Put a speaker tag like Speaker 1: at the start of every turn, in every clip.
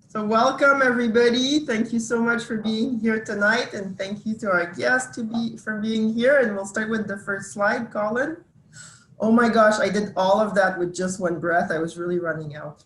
Speaker 1: So welcome everybody. Thank you so much for being here tonight, and thank you to our guests for being here. And we'll start with the first slide, Colin. Oh my gosh, I did all of that with just one breath. I was really running out.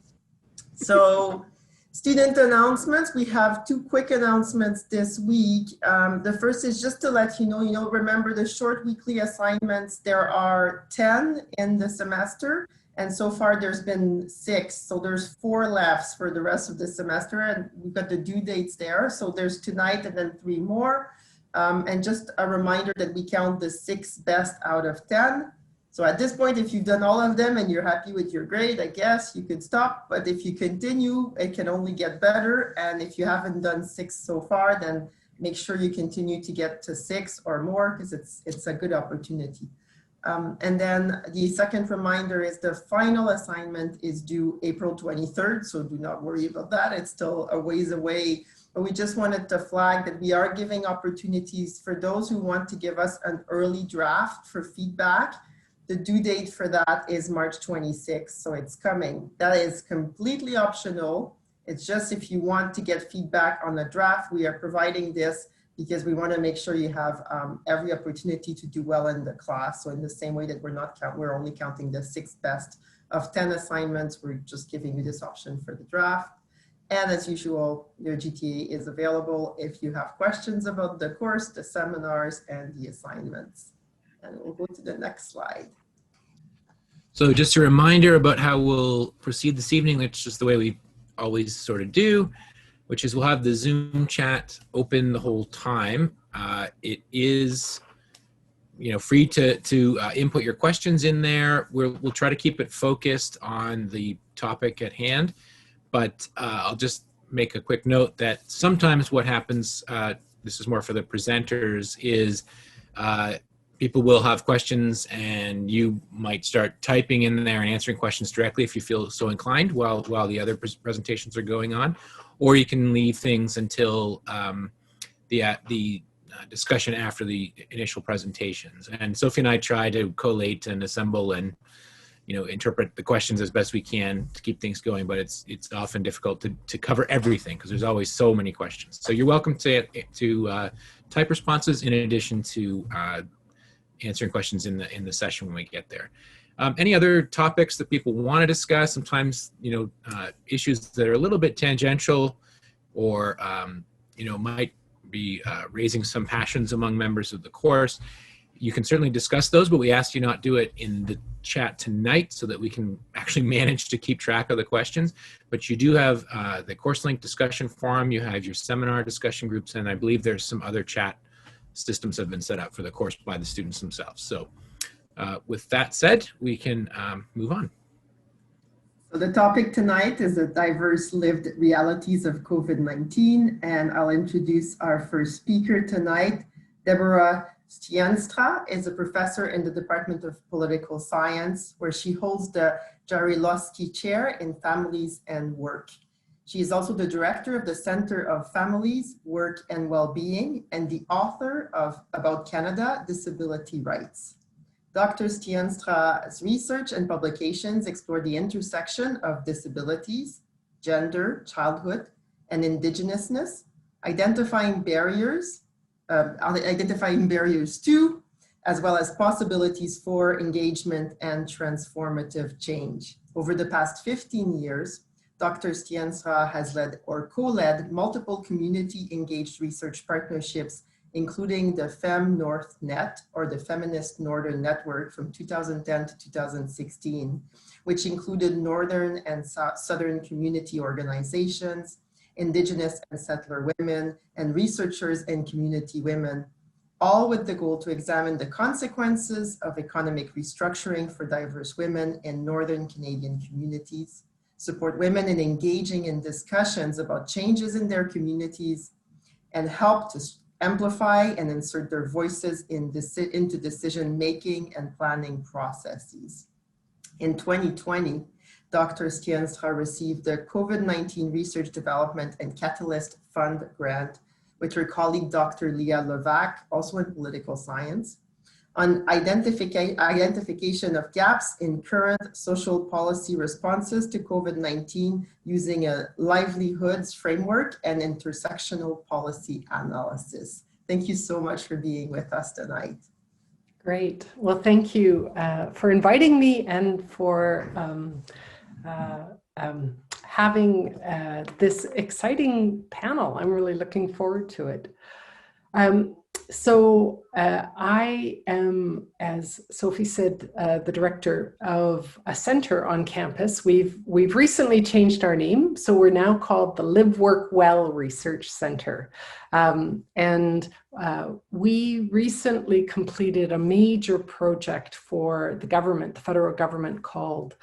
Speaker 1: So student announcements, we have two quick announcements this week. The first is just to let you know, remember the short weekly assignments, there are 10 in the semester. And so far there's been 6. So there's 4 left for the rest of the semester, and we've got the due dates there. So there's tonight and then 3 more. And just a reminder that we count the 6 best out of 10. So at this point, if you've done all of them and you're happy with your grade, I guess you could stop. But if you continue, it can only get better. And if you haven't done 6 so far, then make sure you continue to get to 6 or more, because it's a good opportunity. And then the second reminder is the final assignment is due April 23rd. So do not worry about that. It's still a ways away. But we just wanted to flag that we are giving opportunities for those who want to give us an early draft for feedback. The due date for that is March 26th, so it's coming. That is completely optional. It's just if you want to get feedback on the draft, we are providing this because we want to make sure you have every opportunity to do well in the class. So in the same way that we're only counting the 6 best of 10 assignments, we're just giving you this option for the draft. And as usual, your GTA is available if you have questions about the course, the seminars, and the assignments. And we'll go to the next slide.
Speaker 2: So just a reminder about how we'll proceed this evening. That's just the way we always sort of do, which is we'll have the Zoom chat open the whole time. It is, free to input your questions in there. We'll try to keep it focused on the topic at hand, but I'll just make a quick note that sometimes what happens, this is more for the presenters, is people will have questions and you might start typing in there and answering questions directly if you feel so inclined while the other presentations are going on, or you can leave things until the discussion after the initial presentations. And Sophie and I try to collate and assemble and interpret the questions as best we can to keep things going, but it's often difficult to cover everything because there's always so many questions. So you're welcome to type responses in addition to answering questions in the session when we get there. Any other topics that people want to discuss? Sometimes, issues that are a little bit tangential or, might be raising some passions among members of the course. You can certainly discuss those, but we ask you not do it in the chat tonight so that we can actually manage to keep track of the questions. But you do have the CourseLink discussion forum, you have your seminar discussion groups, and I believe there's some other chat systems have been set up for the course by the students themselves. So with that said, we can move on.
Speaker 1: So the topic tonight is the diverse lived realities of COVID-19, and I'll introduce our first speaker tonight. Deborah Stienstra is a professor in the Department of Political Science, where she holds the Jarilowski Chair in Families and Work. She is also the director of the Center of Families, Work and Wellbeing, and the author of About Canada, Disability Rights. Dr. Stienstra's research and publications explore the intersection of disabilities, gender, childhood, and Indigenousness, identifying barriers to, as well as possibilities for engagement and transformative change. Over the past 15 years, Dr. Stienstra has led or co-led multiple community-engaged research partnerships, including the FemNorthNet, or the Feminist Northern Network, from 2010 to 2016, which included Northern and Southern community organizations, Indigenous and settler women, and researchers and community women, all with the goal to examine the consequences of economic restructuring for diverse women in Northern Canadian communities, support women in engaging in discussions about changes in their communities, and help to amplify and insert their voices into decision-making and planning processes. In 2020, Dr. Stienstra received the COVID-19 Research Development and Catalyst Fund grant with her colleague, Dr. Leah Levac, also in political science. on identification of gaps in current social policy responses to COVID-19 using a livelihoods framework and intersectional policy analysis. Thank you so much for being with us tonight.
Speaker 3: Great. Well, thank you for inviting me and for having this exciting panel. I'm really looking forward to it. I am, as Sophie said, the director of a center on campus. We've recently changed our name, so we're now called the Live Work Well Research Center. We recently completed a major project for the government, the federal government, called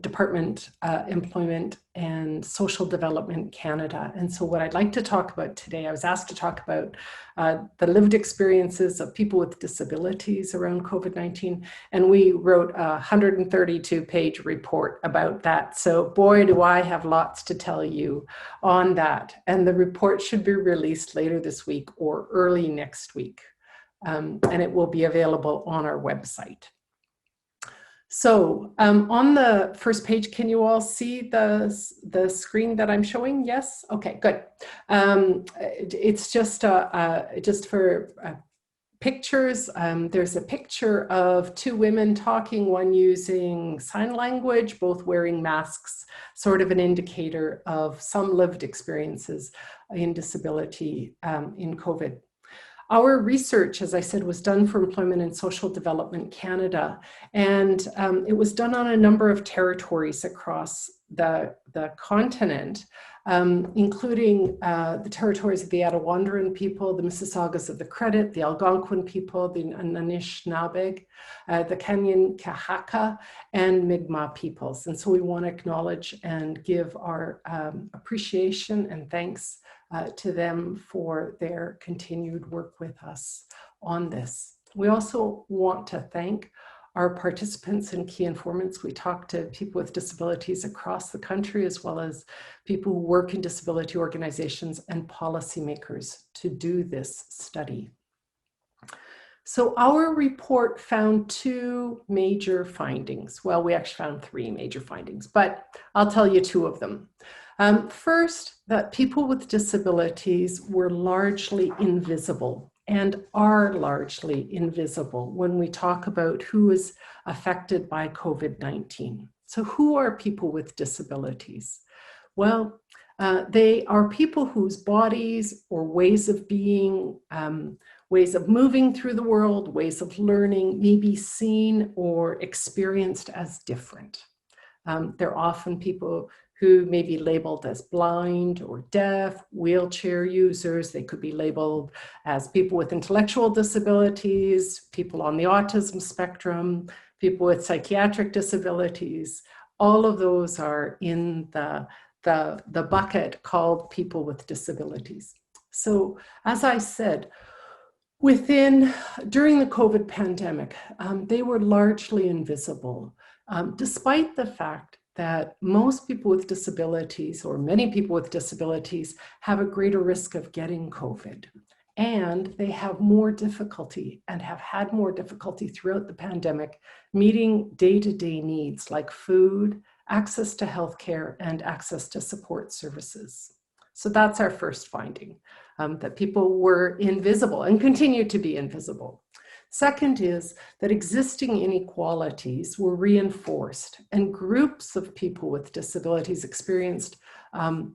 Speaker 3: Department Employment and Social Development Canada. And so what I'd like to talk about today, I was asked to talk about the lived experiences of people with disabilities around COVID-19, and we wrote a 132-page report about that. So boy, do I have lots to tell you on that. And the report should be released later this week or early next week. And it will be available on our website. So on the first page, can you all see the screen that I'm showing? Yes? Okay, good. It's just for pictures. There's a picture of two women talking, one using sign language, both wearing masks, sort of an indicator of some lived experiences in disability in COVID. Our research, as I said, was done for Employment and Social Development Canada, and it was done on a number of territories across the continent, including the territories of the Attawandaron people, the Mississaugas of the Credit, the Algonquin people, the Anishinaabe, the Kanien'kehá:ka, and Mi'kmaq peoples. And so we want to acknowledge and give our appreciation and thanks to them for their continued work with us on this. We also want to thank our participants and key informants. We talked to people with disabilities across the country, as well as people who work in disability organizations and policymakers to do this study. So our report found two major findings. Well, we actually found three major findings, but I'll tell you two of them. First, that people with disabilities were largely invisible and are largely invisible when we talk about who is affected by COVID-19. So who are people with disabilities? Well, they are people whose bodies or ways of being, ways of moving through the world, ways of learning may be seen or experienced as different. They're often people who may be labeled as blind or deaf, wheelchair users. They could be labeled as people with intellectual disabilities, people on the autism spectrum, people with psychiatric disabilities. All of those are in the bucket called people with disabilities. So as I said, during the COVID pandemic, they were largely invisible, despite the fact that most people with disabilities, or many people with disabilities, have a greater risk of getting COVID. And they have more difficulty and have had more difficulty throughout the pandemic meeting day-to-day needs like food, access to healthcare, and access to support services. So that's our first finding, that people were invisible and continue to be invisible. Second is that existing inequalities were reinforced, and groups of people with disabilities experienced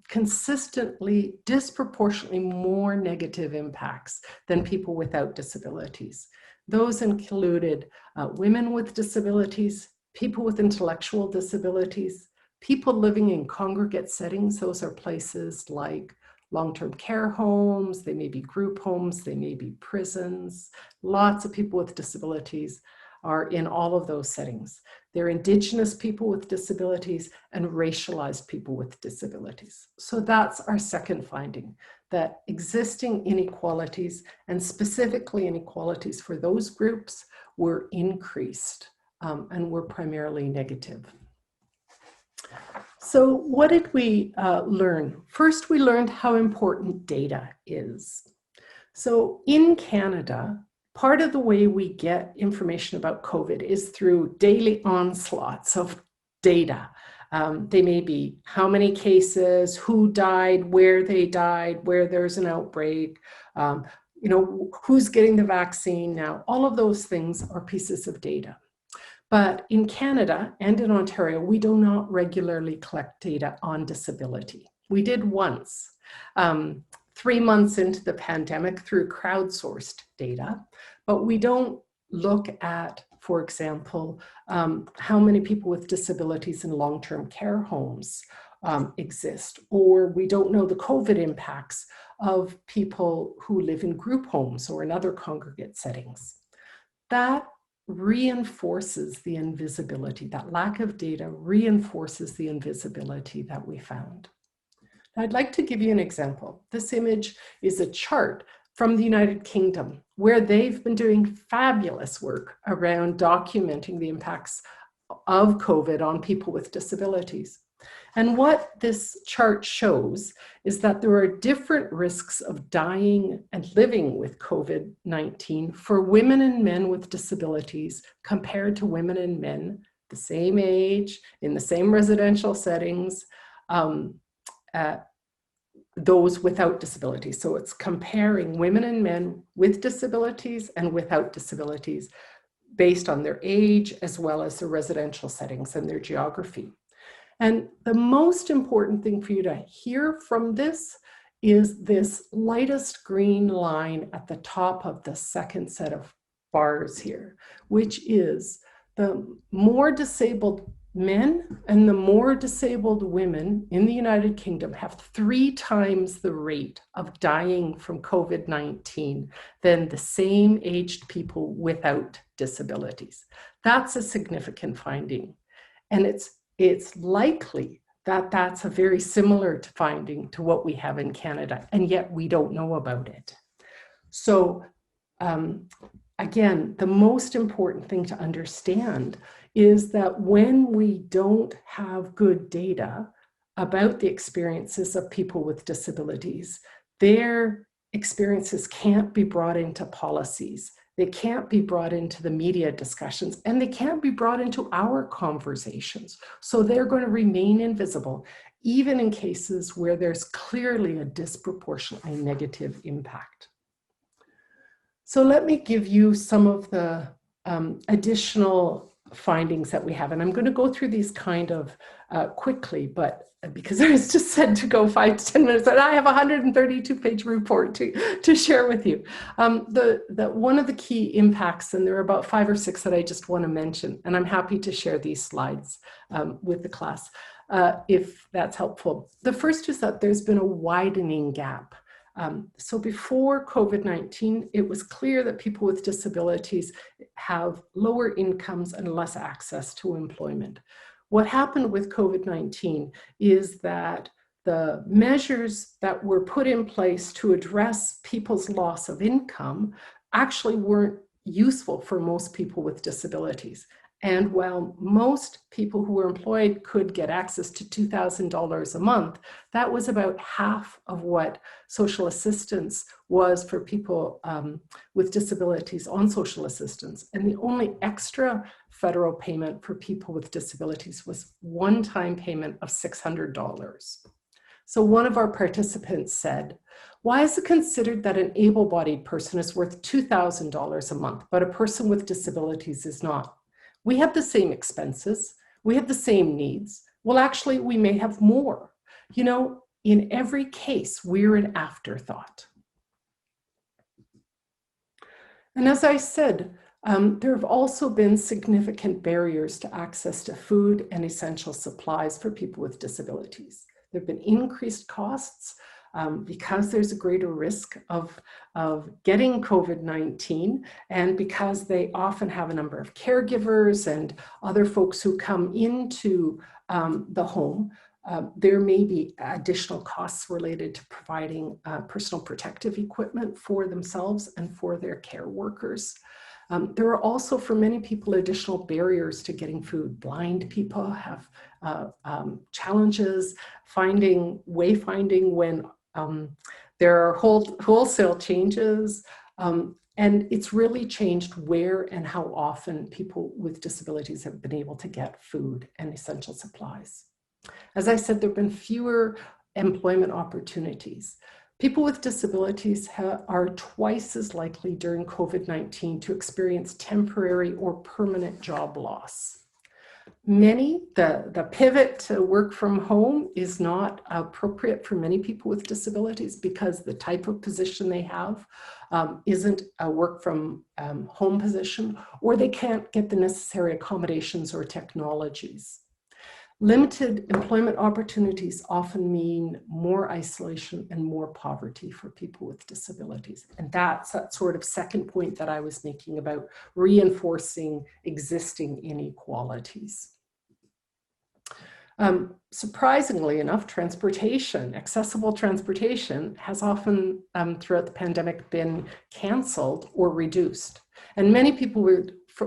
Speaker 3: consistently, disproportionately more negative impacts than people without disabilities. Those included women with disabilities, people with intellectual disabilities, people living in congregate settings. Those are places like long-term care homes, they may be group homes, they may be prisons. Lots of people with disabilities are in all of those settings. They're Indigenous people with disabilities and racialized people with disabilities. So that's our second finding, that existing inequalities, and specifically inequalities for those groups, were increased and were primarily negative. So what did we learn? First, we learned how important data is. So in Canada, part of the way we get information about COVID is through daily onslaughts of data. They may be how many cases, who died, where they died, where there's an outbreak, who's getting the vaccine now. All of those things are pieces of data. But in Canada and in Ontario, we do not regularly collect data on disability. We did once, 3 months into the pandemic through crowdsourced data, but we don't look at, for example, how many people with disabilities in long-term care homes exist, or we don't know the COVID impacts of people who live in group homes or in other congregate settings. That reinforces the invisibility. That lack of data reinforces the invisibility that we found. I'd like to give you an example. This image is a chart from the United Kingdom, where they've been doing fabulous work around documenting the impacts of COVID on people with disabilities. And what this chart shows is that there are different risks of dying and living with COVID-19 for women and men with disabilities compared to women and men the same age, in the same residential settings, those without disabilities. So it's comparing women and men with disabilities and without disabilities based on their age as well as their residential settings and their geography. And the most important thing for you to hear from this is this lightest green line at the top of the second set of bars here, which is the more disabled men and the more disabled women in the United Kingdom have 3 times the rate of dying from COVID-19 than the same aged people without disabilities. That's a significant finding. And it's likely that that's a very similar finding to what we have in Canada, and yet we don't know about it. So again, the most important thing to understand is that when we don't have good data about the experiences of people with disabilities, their experiences can't be brought into policies. They can't be brought into the media discussions, and they can't be brought into our conversations. So they're going to remain invisible, even in cases where there's clearly a disproportionately negative impact. So let me give you some of the additional findings that we have. And I'm going to go through these kind of quickly, but because I was just said to go 5 to 10 minutes, and I have a 132-page report to share with you. One of the key impacts, and there are about 5 or 6 that I just want to mention, and I'm happy to share these slides with the class if that's helpful. The first is that there's been a widening gap. So before COVID-19, it was clear that people with disabilities have lower incomes and less access to employment. What happened with COVID-19 is that the measures that were put in place to address people's loss of income actually weren't useful for most people with disabilities. And while most people who were employed could get access to $2,000 a month, that was about half of what social assistance was for people with disabilities on social assistance. And the only extra federal payment for people with disabilities was one-time payment of $600. So one of our participants said, "Why is it considered that an able-bodied person is worth $2,000 a month, but a person with disabilities is not? We have the same expenses, we have the same needs. Well, actually, we may have more. You know, in every case, we're an afterthought." And as I said, there have also been significant barriers to access to food and essential supplies for people with disabilities. There have been increased costs because there's a greater risk of getting COVID-19, and because they often have a number of caregivers and other folks who come into the home, there may be additional costs related to providing personal protective equipment for themselves and for their care workers. There are also, for many people, additional barriers to getting food. Blind people have challenges wayfinding when there are wholesale changes, And it's really changed where and how often people with disabilities have been able to get food and essential supplies. As I said, there have been fewer employment opportunities. People with disabilities are twice as likely during COVID-19 to experience temporary or permanent job loss. The pivot to work from home is not appropriate for many people with disabilities because the type of position they have isn't a work from home position, or they can't get the necessary accommodations or technologies. Limited employment opportunities often mean more isolation and more poverty for people with disabilities. And that's that sort of second point that I was making about reinforcing existing inequalities. Surprisingly enough, accessible transportation has often throughout the pandemic been canceled or reduced. And many people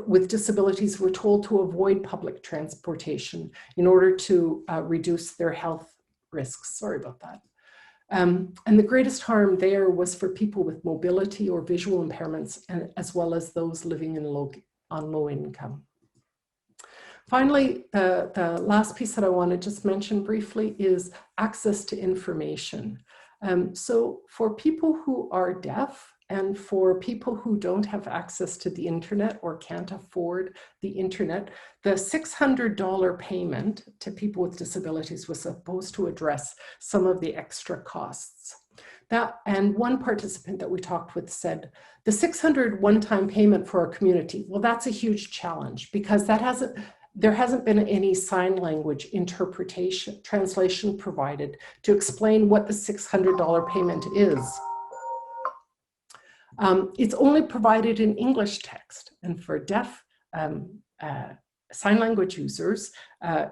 Speaker 3: with disabilities were told to avoid public transportation in order to reduce their health risks. Sorry about that. And the greatest harm there was for people with mobility or visual impairments, as well as those living on low income. Finally, the last piece that I want to just mention briefly is access to information. So for people who are deaf and for people who don't have access to the internet or can't afford the internet, the $600 payment to people with disabilities was supposed to address some of the extra costs. And one participant that we talked with said, the $600 one-time payment for our community, well, that's a huge challenge because there hasn't been any sign language translation provided to explain what the $600 payment is. It's only provided in English text, and for deaf sign language users,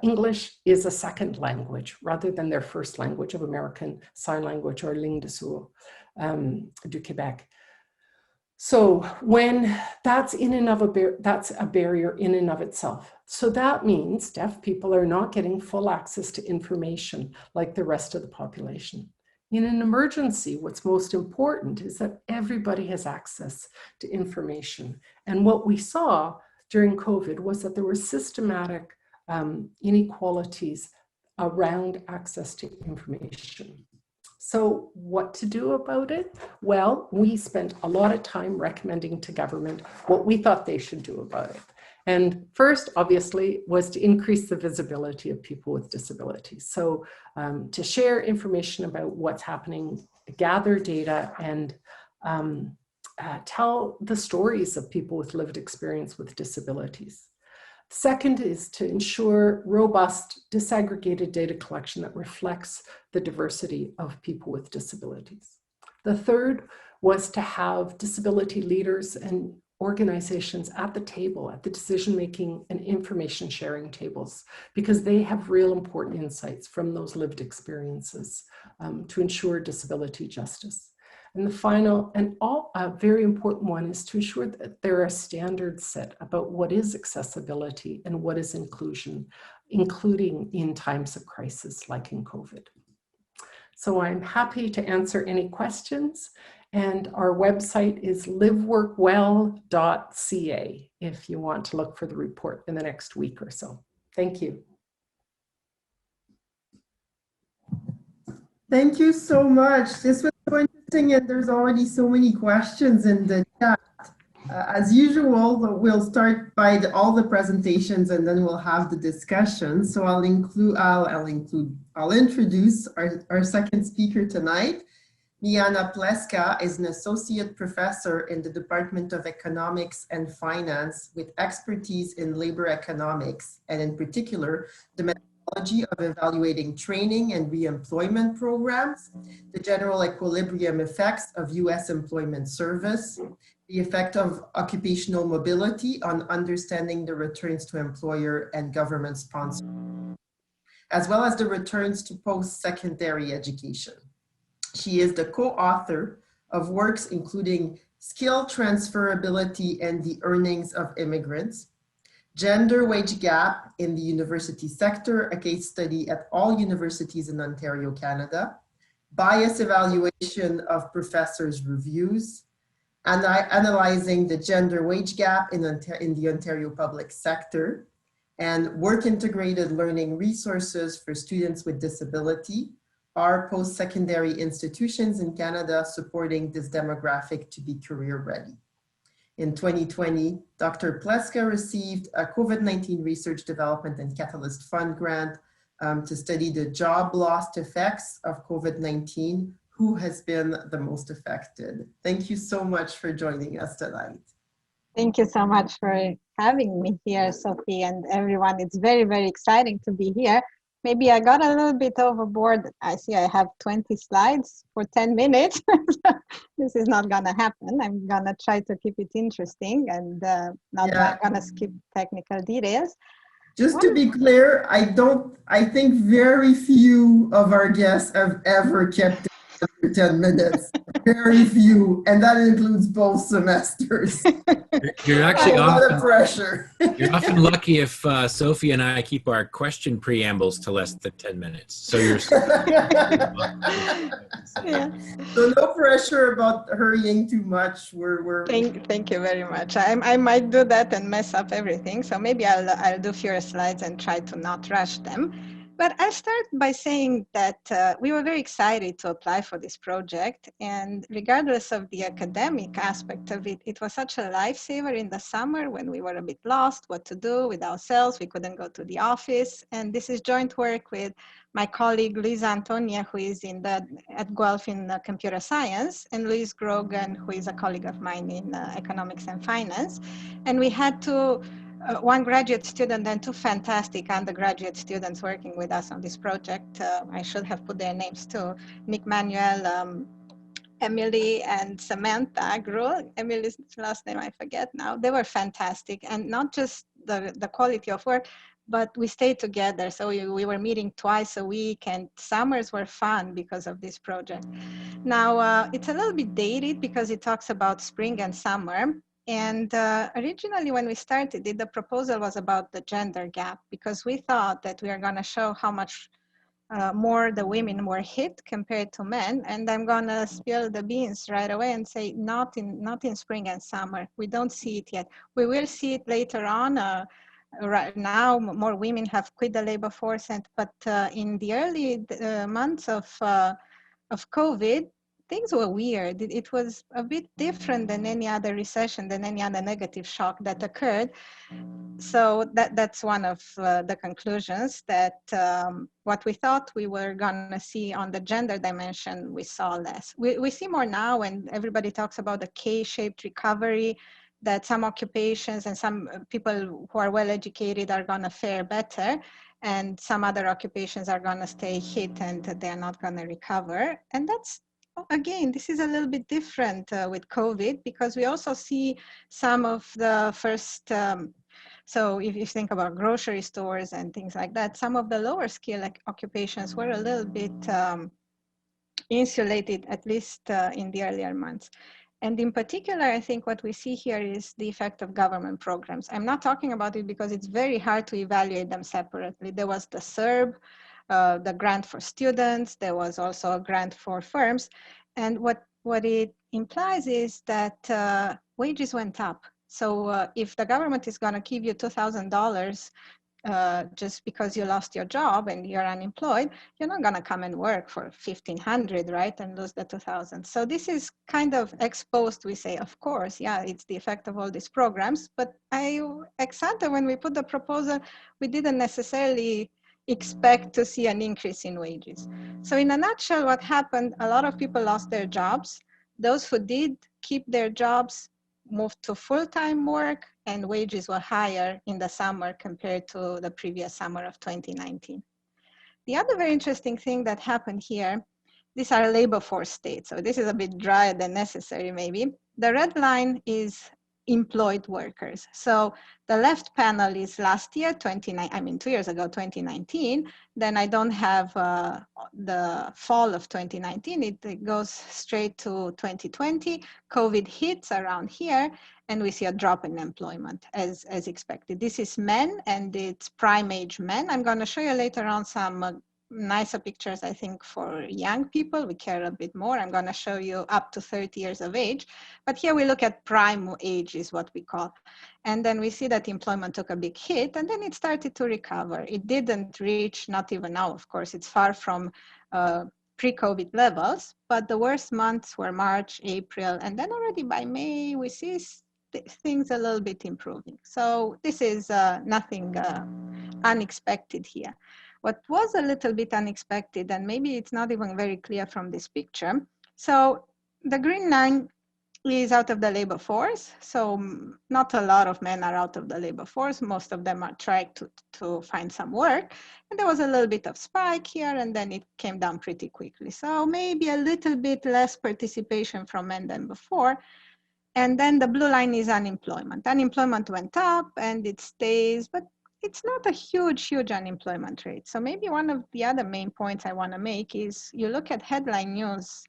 Speaker 3: English is a second language rather than their first language of American Sign Language or Ligne de Sourds du Québec. So when that's that's a barrier in and of itself. So that means deaf people are not getting full access to information like the rest of the population. In an emergency, what's most important is that everybody has access to information. And what we saw during COVID was that there were systematic inequalities around access to information. So what to do about it? Well, we spent a lot of time recommending to government what we thought they should do about it. And first, obviously, was to increase the visibility of people with disabilities. So to share information about what's happening, gather data, and tell the stories of people with lived experience with disabilities. Second is to ensure robust, disaggregated data collection that reflects the diversity of people with disabilities. The third was to have disability leaders and organizations at the table, at the decision-making and information sharing tables, because they have real important insights from those lived experiences to ensure disability justice. And the final and very important one is to ensure that there are standards set about what is accessibility and what is inclusion, including in times of crisis like in COVID. So I'm happy to answer any questions. And our website is liveworkwell.ca if you want to look for the report in the next week or so. Thank you.
Speaker 1: Thank you so much. This was so interesting, and there's already so many questions in the chat. As usual, we'll start by all the presentations, and then we'll have the discussion. So I'll introduce our second speaker tonight. Miana Pleska is an associate professor in the Department of Economics and Finance with expertise in labor economics, and in particular, the methodology of evaluating training and reemployment programs, the general equilibrium effects of US employment service, the effect of occupational mobility on understanding the returns to employer and government sponsor, as well as the returns to post-secondary education. She is the co-author of works including Skill Transferability and the Earnings of Immigrants, Gender Wage Gap in the University Sector, a case study at all universities in Ontario, Canada, Bias Evaluation of Professors' Reviews, analyzing the gender wage gap in the Ontario public sector, and work integrated learning resources for students with disability. Are post-secondary institutions in Canada supporting this demographic to be career ready? In 2020, Dr. Pleska received a COVID-19 Research Development and Catalyst Fund grant to study the job loss effects of COVID-19. Who has been the most affected? Thank you so much for joining us tonight.
Speaker 4: Thank you so much for having me here, Sophie, and everyone. It's very, very exciting to be here. Maybe I got a little bit overboard. I see I have 20 slides for 10 minutes. This is not gonna happen. I'm gonna try to keep it interesting and not gonna skip technical details.
Speaker 1: Just to be clear, I think very few of our guests have ever kept it under 10 minutes. Very few, and that includes both semesters.
Speaker 2: You're actually
Speaker 1: a lot of pressure.
Speaker 2: You're often lucky if Sophie and I keep our question preambles to less than 10 minutes. So you're
Speaker 4: yeah.
Speaker 1: So no pressure about hurrying too much.
Speaker 4: Thank you very much. I might do that and mess up everything. So maybe I'll do fewer slides and try to not rush them. But I'll start by saying that we were very excited to apply for this project. And regardless of the academic aspect of it, it was such a lifesaver in the summer when we were a bit lost what to do with ourselves. We couldn't go to the office. And this is joint work with my colleague, Luisa Antonia, who is at Guelph in computer science, and Louise Grogan, who is a colleague of mine in economics and finance. And we had one graduate student and two fantastic undergraduate students working with us on this project. I should have put their names too. Nick Manuel, Emily, and Samantha Gruhl. Emily's last name I forget now. They were fantastic, and not just the quality of work, but we stayed together. So we were meeting twice a week, and summers were fun because of this project. Now, it's a little bit dated because it talks about spring and summer. And originally, when we started it, the proposal was about the gender gap, because we thought that we are going to show how much more the women were hit compared to men. And I'm going to spill the beans right away and say not in spring and summer. We don't see it yet. We will see it later on. Right now, more women have quit the labor force, but in the early months of COVID, things were weird. It was a bit different than any other recession, than any other negative shock that occurred. So that's one of the conclusions, that what we thought we were gonna see on the gender dimension, we saw less. We see more now, and everybody talks about the K-shaped recovery, that some occupations and some people who are well educated are gonna fare better, and some other occupations are gonna stay hit and they're not gonna recover. And that's, again, this is a little bit different with COVID, because we also see some of the first, so if you think about grocery stores and things like that, some of the lower skill occupations were a little bit insulated, at least in the earlier months. And in particular, I think what we see here is the effect of government programs. I'm not talking about it because it's very hard to evaluate them separately. There was the CERB, the grant for students. There was also a grant for firms. And what it implies is that wages went up. So if the government is going to give you $2,000 just because you lost your job and you're unemployed, you're not going to come and work for $1,500, right, and lose the $2,000. So this is kind of exposed. We say, of course, yeah, it's the effect of all these programs. But ex ante, when we put the proposal, we didn't necessarily expect to see an increase in wages. So in a nutshell, what happened, a lot of people lost their jobs. Those who did keep their jobs moved to full-time work, and wages were higher in the summer compared to the previous summer of 2019. The other very interesting thing that happened here, these are labor force states, so this is a bit drier than necessary maybe. The red line is employed workers. So the left panel is last year, 2 years ago, 2019. Then I don't have the fall of 2019. It goes straight to 2020. COVID hits around here, and we see a drop in employment as expected. This is men, and it's prime age men. I'm going to show you later on some nicer pictures, I think, for young people. We care a bit more. I'm going to show you up to 30 years of age. But here we look at prime age is what we call. And then we see that employment took a big hit and then it started to recover. It didn't reach, not even now, of course, it's far from pre-COVID levels, but the worst months were March, April, and then already by May, we see things a little bit improving. So this is nothing unexpected here. What was a little bit unexpected, and maybe it's not even very clear from this picture. So the green line is out of the labor force. So not a lot of men are out of the labor force. Most of them are trying to find some work. And there was a little bit of spike here, and then it came down pretty quickly. So maybe a little bit less participation from men than before. And then the blue line is unemployment. Unemployment went up and it stays, but it's not a huge unemployment rate. So maybe one of the other main points I want to make is you look at headline news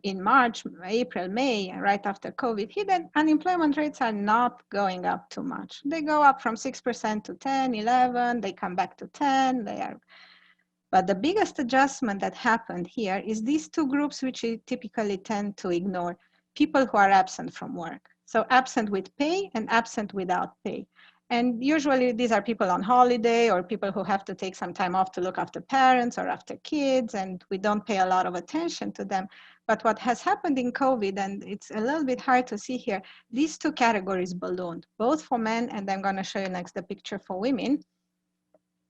Speaker 4: in March, April, May, right after COVID hit, and unemployment rates are not going up too much. They go up from 6% to 10, 11, they come back to 10, they are. But the biggest adjustment that happened here is these two groups which we typically tend to ignore. People who are absent from work. So absent with pay and absent without pay. And usually these are people on holiday or people who have to take some time off to look after parents or after kids, and we don't pay a lot of attention to them. But what has happened in COVID, and it's a little bit hard to see here, these two categories ballooned, both for men, and I'm going to show you next the picture for women,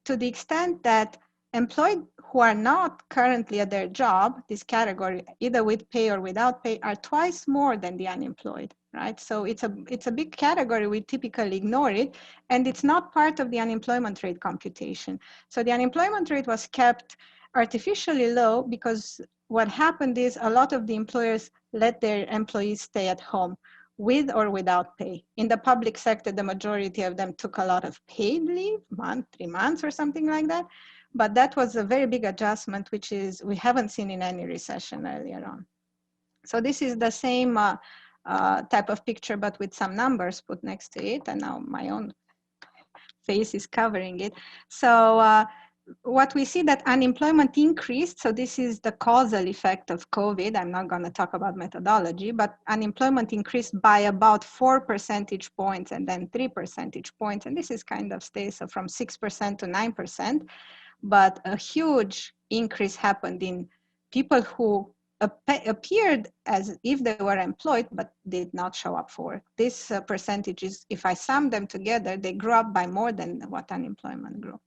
Speaker 4: to the extent that employed who are not currently at their job, this category, either with pay or without pay, are twice more than the unemployed, right? So it's a big category, we typically ignore it, and it's not part of the unemployment rate computation. So the unemployment rate was kept artificially low because what happened is a lot of the employers let their employees stay at home with or without pay. In the public sector, the majority of them took a lot of paid leave, 3 months or something like that. But that was a very big adjustment, which is we haven't seen in any recession earlier on. So this is the same type of picture, but with some numbers put next to it. And now my own face is covering it. So what we see that unemployment increased. So this is the causal effect of COVID. I'm not going to talk about methodology, but unemployment increased by about 4 percentage points and then 3 percentage points. And this is kind of stays so from 6% to 9%. But a huge increase happened in people who appeared as if they were employed, but did not show up for work. This percentage is, if I sum them together, they grew up by more than what unemployment grew.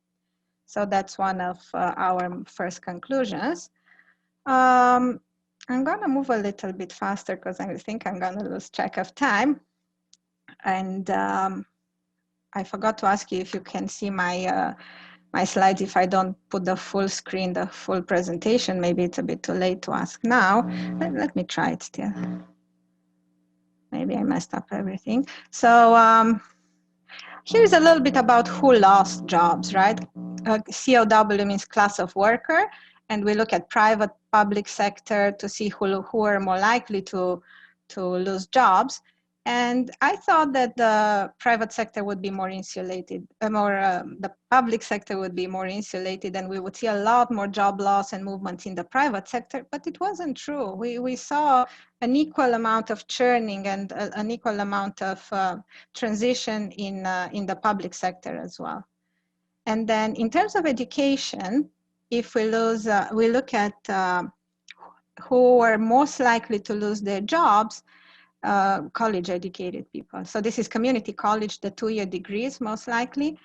Speaker 4: So that's one of our first conclusions. I'm going to move a little bit faster because I think I'm going to lose track of time. And I forgot to ask you if you can see my slides if I don't put the full screen, the full presentation. Maybe it's a bit too late to ask now. Let me try it still. Maybe I messed up everything. So here's a little bit about who lost jobs, right? COW means class of worker, and we look at private, public sector to see who are more likely to lose jobs. And I thought that the private sector would be more insulated, the public sector would be more insulated, and we would see a lot more job loss and movements in the private sector, but it wasn't true. We saw an equal amount of churning and an equal amount of transition in the public sector as well. And then in terms of education, if we look at who are most likely to lose their jobs, college educated people. So this is community college, the 2-year degrees most likely.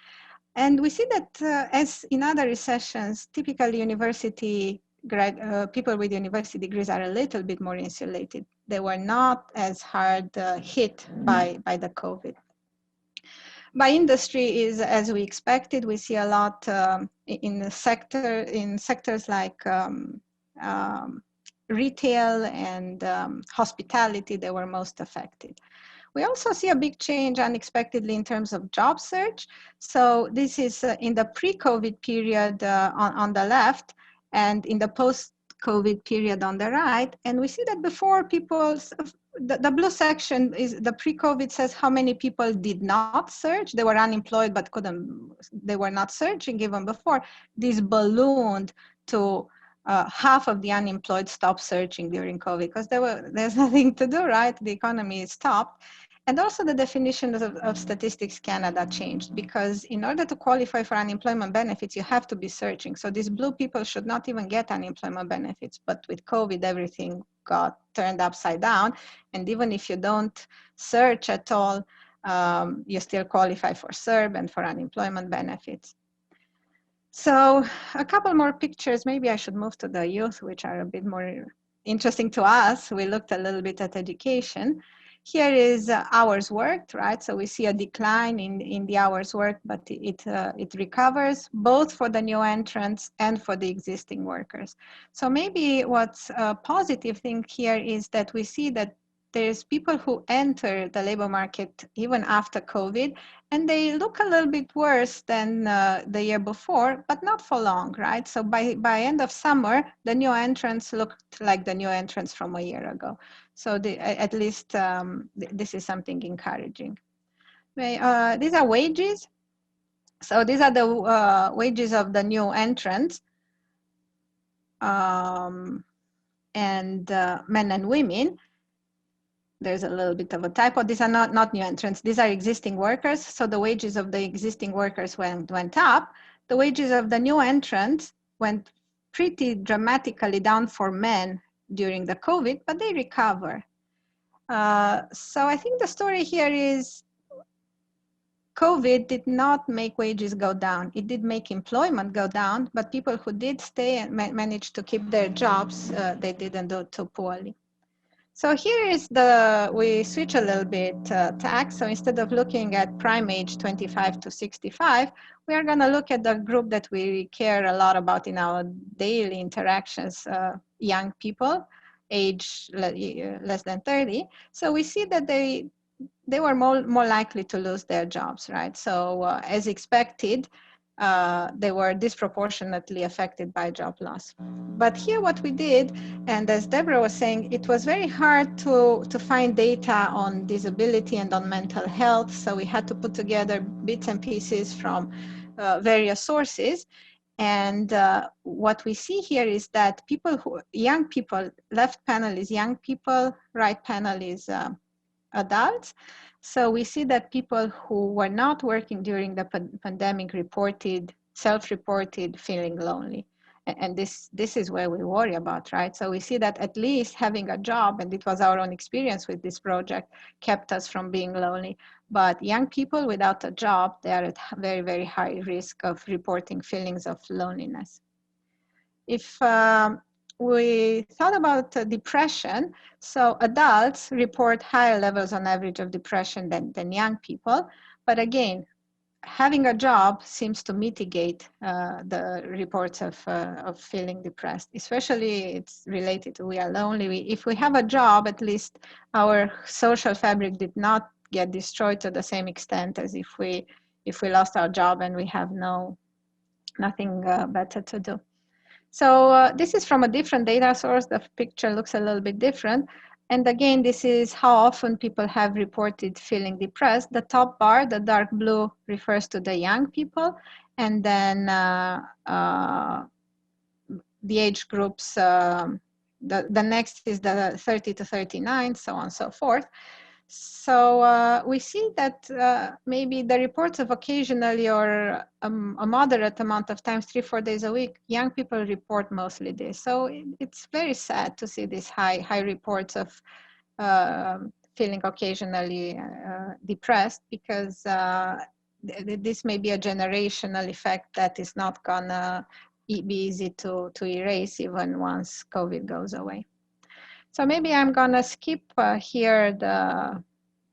Speaker 4: And we see that as in other recessions, typically people with university degrees are a little bit more insulated. They were not as hard hit by the COVID. By industry is as we expected. We see a lot in sectors like retail and hospitality. They were most affected. We also see a big change unexpectedly in terms of job search. So this is in the pre-COVID period on the left and in the post-COVID period on the right. And we see that before the blue section is the pre-COVID says how many people did not search. They were unemployed, but they were not searching even before. This ballooned to half of the unemployed stopped searching during COVID because there's nothing to do, right? The economy stopped. And also the definition of Statistics Canada changed because in order to qualify for unemployment benefits, you have to be searching. So these blue people should not even get unemployment benefits. But with COVID, everything got turned upside down. And even if you don't search at all, you still qualify for CERB and for unemployment benefits. So a couple more pictures. Maybe I should move to the youth, which are a bit more interesting to us. We looked a little bit at education. Here is hours worked, right? So we see a decline in the hours worked, but it recovers both for the new entrants and for the existing workers. So maybe what's a positive thing here is that we see that there's people who enter the labor market even after COVID, and they look a little bit worse than the year before, but not for long, right? So by end of summer, the new entrants looked like the new entrants from a year ago. So at least this is something encouraging. These are wages. So these are the wages of the new entrants, and men and women. There's a little bit of a typo. These are not new entrants. These are existing workers. So the wages of the existing workers went up. The wages of the new entrants went pretty dramatically down for men during the COVID, but they recover. So I think the story here is COVID did not make wages go down. It did make employment go down, but people who did stay and managed to keep their jobs, they didn't do too poorly. So here is we switch a little bit tack. So instead of looking at prime age 25 to 65, we are going to look at the group that we care a lot about in our daily interactions, young people, age less than 30. So we see that they were more likely to lose their jobs, right? So as expected, they were disproportionately affected by job loss. But here what we did, and as Deborah was saying, it was very hard to find data on disability and on mental health. So we had to put together bits and pieces from various sources. And what we see here is that young people, left panel is young people, right panel is adults. So we see that people who were not working during the pandemic self-reported feeling lonely. And this is where we worry about, right? So we see that at least having a job, and it was our own experience with this project, kept us from being lonely. But young people without a job, they are at very, very high risk of reporting feelings of loneliness. If we thought about depression, so adults report higher levels on average of depression than young people. But again, having a job seems to mitigate the reports of feeling depressed, especially it's related to we are lonely. If we have a job, at least our social fabric did not get destroyed to the same extent as if we lost our job and we have nothing better to do. So this is from a different data source. The picture looks a little bit different. And again, this is how often people have reported feeling depressed. The top bar, the dark blue, refers to the young people. And then the age groups, the next is the 30 to 39, so on and so forth. So we see that maybe the reports of occasionally or a moderate amount of times, 3-4 days a week, young people report mostly this. So it's very sad to see these high reports of feeling occasionally depressed, because this may be a generational effect that is not gonna be easy to erase even once COVID goes away. So maybe I'm gonna skip here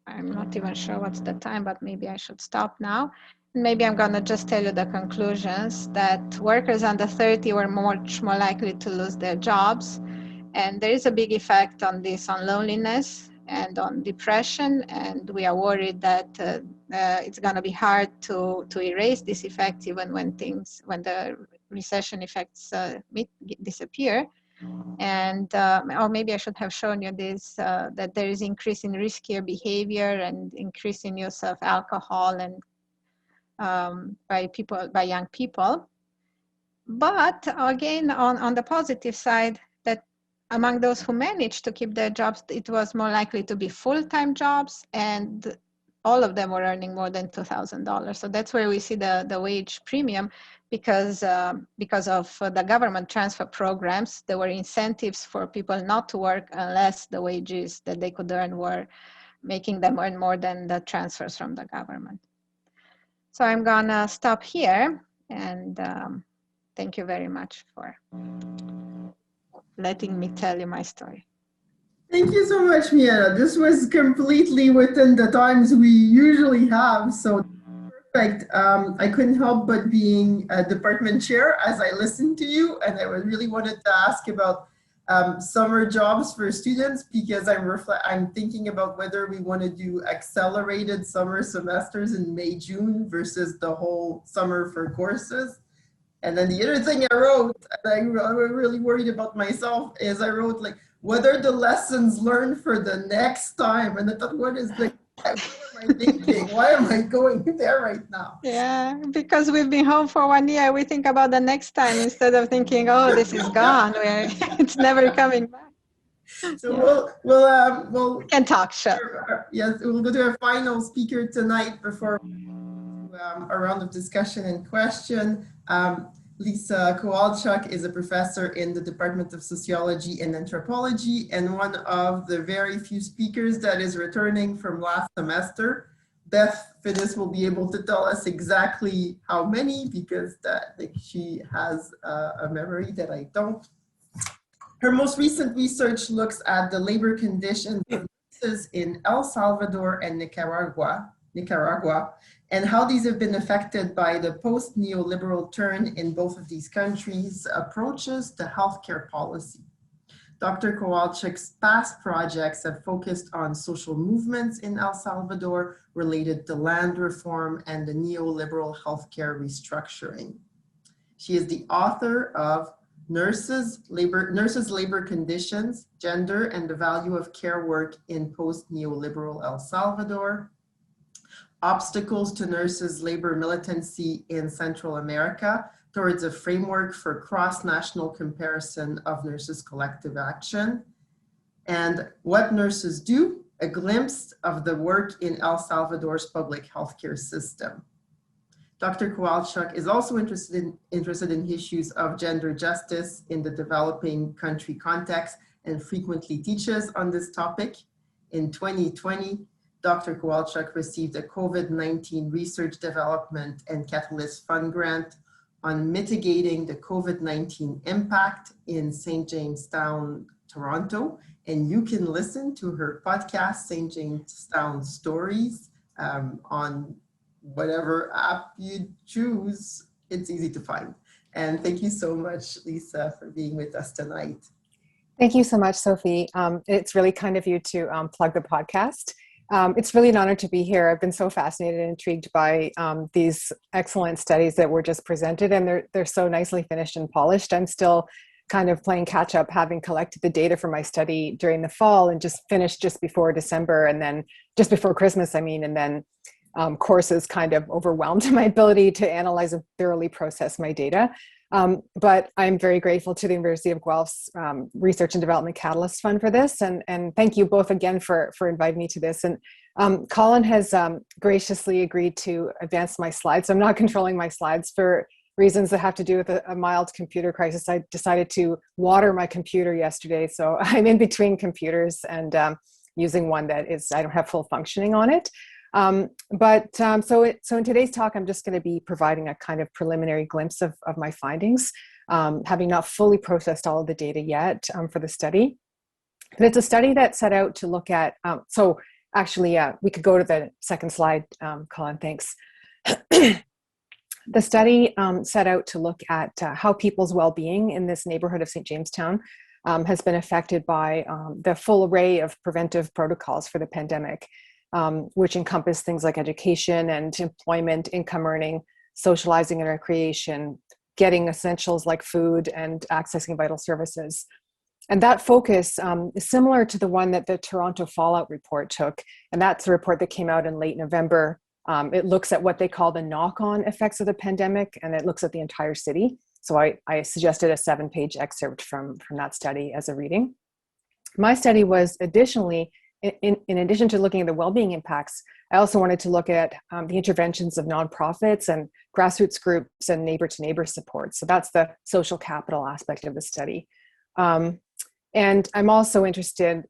Speaker 4: I'm not even sure what's the time, but maybe I should stop now. And maybe I'm gonna just tell you the conclusions, that workers under 30 were much more likely to lose their jobs. And there is a big effect on this, on loneliness and on depression. And we are worried that it's gonna be hard to erase this effect even when the recession effects disappear. And or maybe I should have shown you this, that there is increase in riskier behavior and increase in use of alcohol and by young people. But again, on the positive side, that among those who managed to keep their jobs, it was more likely to be full-time jobs, and all of them were earning more than $2,000. So that's where we see the wage premium, because of the government transfer programs. There were incentives for people not to work unless the wages that they could earn were making them earn more than the transfers from the government. So I'm gonna stop here, and thank you very much for letting me tell you my story.
Speaker 1: Thank you so much, Miera. This was completely within the times we usually have, so perfect. I couldn't help but being a department chair as I listened to you, and I really wanted to ask about summer jobs for students, because I'm thinking about whether we want to do accelerated summer semesters in May, June versus the whole summer for courses. And then the other thing I wrote, and I'm really worried about myself, is I wrote like, what are the lessons learned for the next time? And I thought, what am I thinking? Why am I going there right now?
Speaker 4: Yeah, because we've been home for 1 year, we think about the next time instead of thinking, oh, this is gone, where it's never coming back.
Speaker 1: So
Speaker 4: yeah.
Speaker 1: we'll
Speaker 4: We can talk, sure.
Speaker 1: Yes, we'll go to our final speaker tonight before a round of discussion and question. Lisa Kowalchuk is a professor in the Department of Sociology and Anthropology, and one of the very few speakers that is returning from last semester. Beth Finnis will be able to tell us exactly how many, because she has a memory that I don't. Her most recent research looks at the labor conditions of nurses in El Salvador and Nicaragua, and how these have been affected by the post-neoliberal turn in both of these countries' approaches to healthcare policy. Dr. Kowalczuk's past projects have focused on social movements in El Salvador related to land reform and the neoliberal healthcare restructuring. She is the author of Nurses, Labor Conditions, Gender, and the Value of Care Work in Post-Neoliberal El Salvador, Obstacles to Nurses' Labor Militancy in Central America towards a Framework for Cross-National Comparison of Nurses' Collective Action, and What Nurses Do, a glimpse of the work in El Salvador's public healthcare system. Dr. Kowalczuk is also interested in issues of gender justice in the developing country context and frequently teaches on this topic. In 2020, Dr. Kowalczuk received a COVID-19 Research Development and Catalyst Fund grant on mitigating the COVID-19 impact in St. Jamestown, Toronto. And you can listen to her podcast, St. Jamestown Stories, on whatever app you choose. It's easy to find. And thank you so much, Lisa, for being with us tonight.
Speaker 5: Thank you so much, Sophie. It's really kind of you to plug the podcast. It's really an honor to be here. I've been so fascinated and intrigued by these excellent studies that were just presented, and they're so nicely finished and polished. I'm still kind of playing catch up, having collected the data for my study during the fall and just finished just before December, and then just before Christmas, and then courses kind of overwhelmed my ability to analyze and thoroughly process my data. But I'm very grateful to the University of Guelph's Research and Development Catalyst Fund for this. And thank you both again for inviting me to this. And Colin has graciously agreed to advance my slides. So I'm not controlling my slides for reasons that have to do with a mild computer crisis. I decided to water my computer yesterday. So I'm in between computers and using one that I don't have full functioning on it. So in today's talk, I'm just going to be providing a kind of preliminary glimpse of my findings, having not fully processed all of the data yet for the study. But it's a study that set out to look at, we could go to the second slide, Colin, thanks. The study set out to look at how people's well-being in this neighborhood of St. Jamestown has been affected by the full array of preventive protocols for the pandemic. Which encompass things like education and employment, income earning, socializing and recreation, getting essentials like food, and accessing vital services. And that focus is similar to the one that the Toronto Fallout Report took. And that's a report that came out in late November. It looks at what they call the knock-on effects of the pandemic, and it looks at the entire city. So I suggested a 7-page excerpt from that study as a reading. My study was additionally, in addition to looking at the well-being impacts, I also wanted to look at the interventions of nonprofits and grassroots groups and neighbor-to-neighbor support. So that's the social capital aspect of the study. And I'm also interested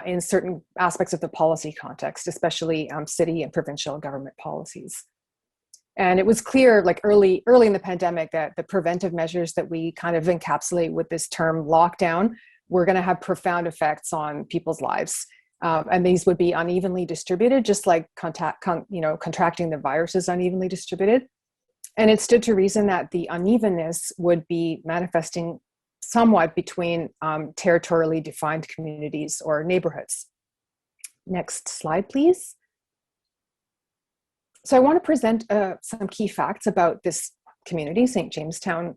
Speaker 5: in certain aspects of the policy context, especially city and provincial government policies. And it was clear, like early in the pandemic, that the preventive measures that we kind of encapsulate with this term lockdown were going to have profound effects on people's lives. And these would be unevenly distributed, just like contracting the virus is unevenly distributed. And it stood to reason that the unevenness would be manifesting somewhat between territorially defined communities or neighborhoods. Next slide, please. So I want to present some key facts about this community, St. Jamestown,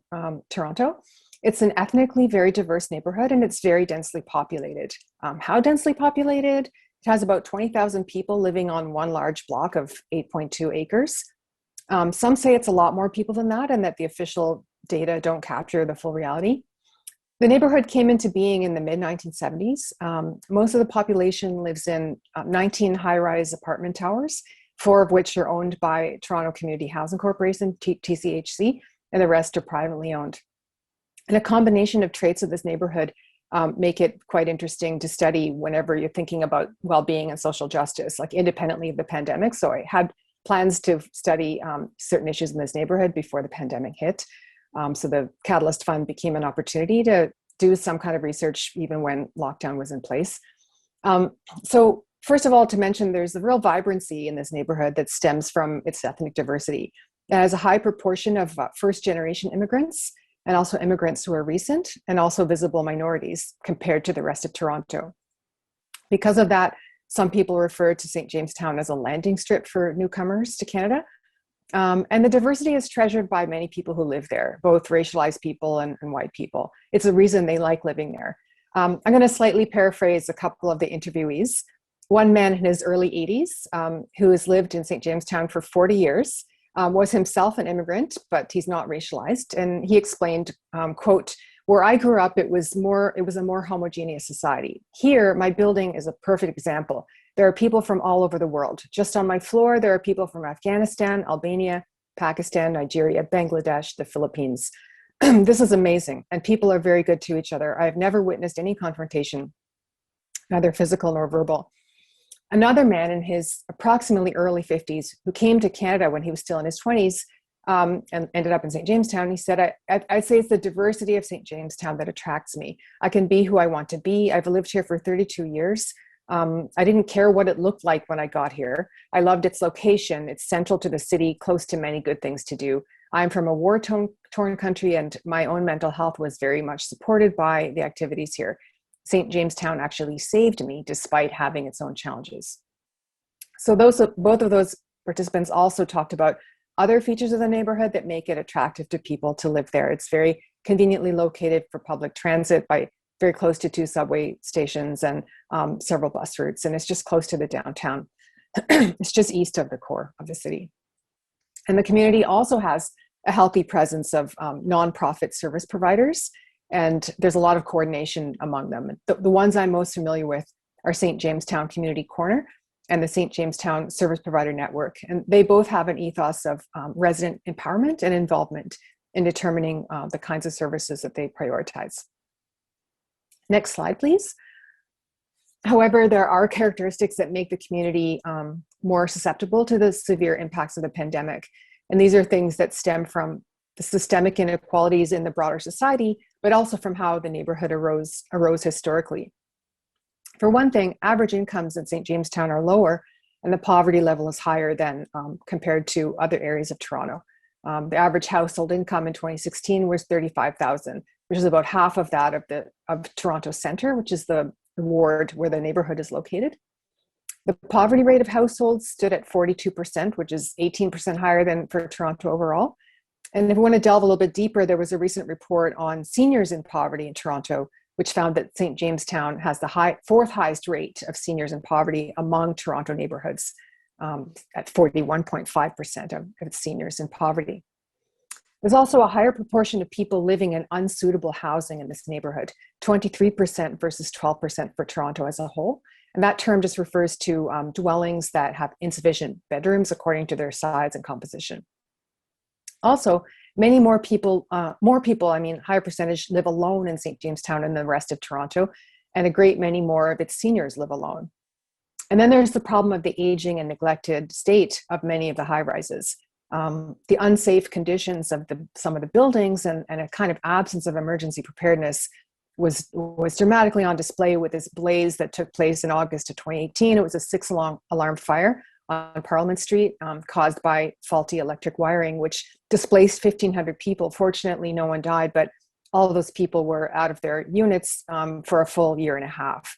Speaker 5: Toronto. It's an ethnically very diverse neighborhood, and it's very densely populated. How densely populated? It has about 20,000 people living on one large block of 8.2 acres. Some say it's a lot more people than that, and that the official data don't capture the full reality. The neighborhood came into being in the mid-1970s. Most of the population lives in 19 high-rise apartment towers, 4 of which are owned by Toronto Community Housing Corporation, TCHC, and the rest are privately owned. And a combination of traits of this neighborhood make it quite interesting to study whenever you're thinking about well-being and social justice, like independently of the pandemic. So I had plans to study certain issues in this neighborhood before the pandemic hit. So the Catalyst Fund became an opportunity to do some kind of research even when lockdown was in place. So first of all, to mention, there's a real vibrancy in this neighborhood that stems from its ethnic diversity. It has a high proportion of first-generation immigrants, and also immigrants who are recent, and also visible minorities compared to the rest of Toronto. Because of that, some people refer to St. Jamestown as a landing strip for newcomers to Canada. And the diversity is treasured by many people who live there, both racialized people and white people. It's a reason they like living there. I'm going to slightly paraphrase a couple of the interviewees. One man in his early 80s who has lived in St. Jamestown for 40 years, was himself an immigrant, but he's not racialized. And he explained, quote, "Where I grew up, it was a more homogeneous society. Here, my building is a perfect example. There are people from all over the world. Just on my floor, there are people from Afghanistan, Albania, Pakistan, Nigeria, Bangladesh, the Philippines. This is amazing. And people are very good to each other. I've never witnessed any confrontation, neither physical nor verbal." Another man in his approximately early 50s who came to Canada when he was still in his 20s and ended up in St. Jamestown, he said, I'd say it's the diversity of St. Jamestown that attracts me. I can be who I want to be. I've lived here for 32 years. I didn't care what it looked like when I got here. I loved its location. It's central to the city, close to many good things to do. I'm from a war-torn country, and my own mental health was very much supported by the activities here. St. Jamestown actually saved me despite having its own challenges. So both of those participants also talked about other features of the neighborhood that make it attractive to people to live there. It's very conveniently located for public transit, very close to 2 subway stations and several bus routes, and it's just close to the downtown. It's just east of the core of the city. And the community also has a healthy presence of nonprofit service providers, and there's a lot of coordination among them. The ones I'm most familiar with are St. Jamestown Community Corner and the St. Jamestown Service Provider Network. And they both have an ethos of resident empowerment and involvement in determining the kinds of services that they prioritize. Next slide, please. However, there are characteristics that make the community more susceptible to the severe impacts of the pandemic. And these are things that stem from the systemic inequalities in the broader society, but also from how the neighborhood arose historically. For one thing, average incomes in St. Jamestown are lower, and the poverty level is higher than compared to other areas of Toronto. The average household income in 2016 was $35,000, which is about half of that of Toronto Centre, which is the ward where the neighborhood is located. The poverty rate of households stood at 42%, which is 18% higher than for Toronto overall. And if we want to delve a little bit deeper, there was a recent report on seniors in poverty in Toronto, which found that St. Jamestown has the fourth highest rate of seniors in poverty among Toronto neighborhoods, at 41.5% of its seniors in poverty. There's also a higher proportion of people living in unsuitable housing in this neighborhood, 23% versus 12% for Toronto as a whole. And that term just refers to dwellings that have insufficient bedrooms according to their size and composition. Also, many more people, higher percentage live alone in St. Jamestown than the rest of Toronto, and a great many more of its seniors live alone. And then there's the problem of the aging and neglected state of many of the high rises. The unsafe conditions of some of the buildings and a kind of absence of emergency preparedness was dramatically on display with this blaze that took place in August of 2018. It was a 6-alarm fire on Parliament Street caused by faulty electric wiring, which displaced 1,500 people. Fortunately, no one died, but all of those people were out of their units for a full year and a half.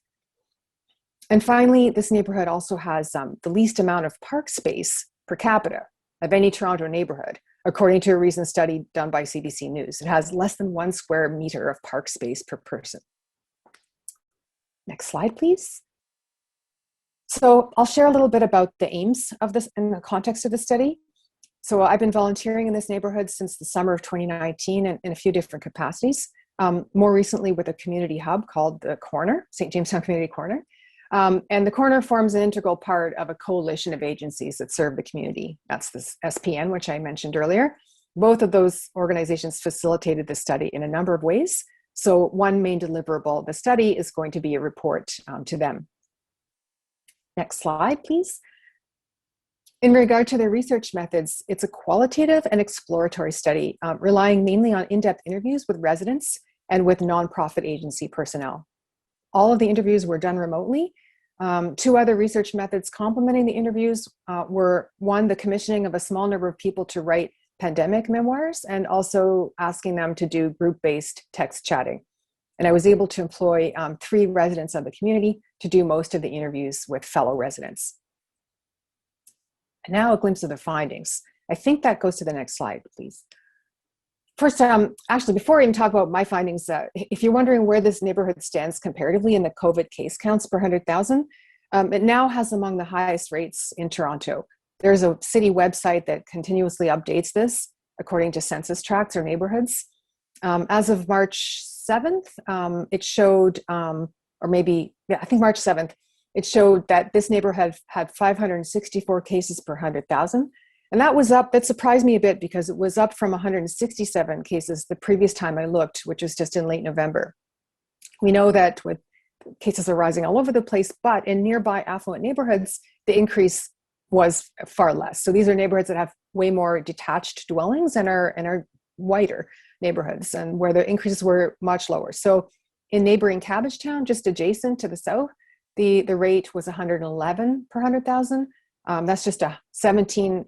Speaker 5: And finally, this neighborhood also has the least amount of park space per capita of any Toronto neighborhood, according to a recent study done by CBC News. It has less than 1 square meter of park space per person. Next slide, please. So I'll share a little bit about the aims of this in the context of the study. So I've been volunteering in this neighborhood since the summer of 2019 in a few different capacities. More recently with a community hub called the Corner, St. Jamestown Community Corner. And the Corner forms an integral part of a coalition of agencies that serve the community. That's this SPN, which I mentioned earlier. Both of those organizations facilitated the study in a number of ways. So one main deliverable of the study is going to be a report to them. Next slide, please. In regard to their research methods, it's a qualitative and exploratory study, relying mainly on in-depth interviews with residents and with nonprofit agency personnel. All of the interviews were done remotely. 2 other research methods complementing the interviews were, one, the commissioning of a small number of people to write pandemic memoirs, and also asking them to do group-based text chatting. And I was able to employ 3 residents of the community to do most of the interviews with fellow residents. And now a glimpse of the findings. I think that goes to the next slide, please. First, actually, before I even talk about my findings, if you're wondering where this neighborhood stands comparatively in the COVID case counts per 100,000, it now has among the highest rates in Toronto. There's a city website that continuously updates this according to census tracts or neighborhoods. As of March 7th, it showed, I think March 7th, it showed that this neighborhood had 564 cases per 100,000. And that was up, that surprised me a bit because it was up from 167 cases the previous time I looked, which was just in late November. We know that with cases are rising all over the place, but in nearby affluent neighborhoods, the increase was far less. So these are neighborhoods that have way more detached dwellings and are wider neighborhoods, and where the increases were much lower. So in neighboring Cabbagetown, just adjacent to the south, the rate was 111 per 100,000. That's just a 17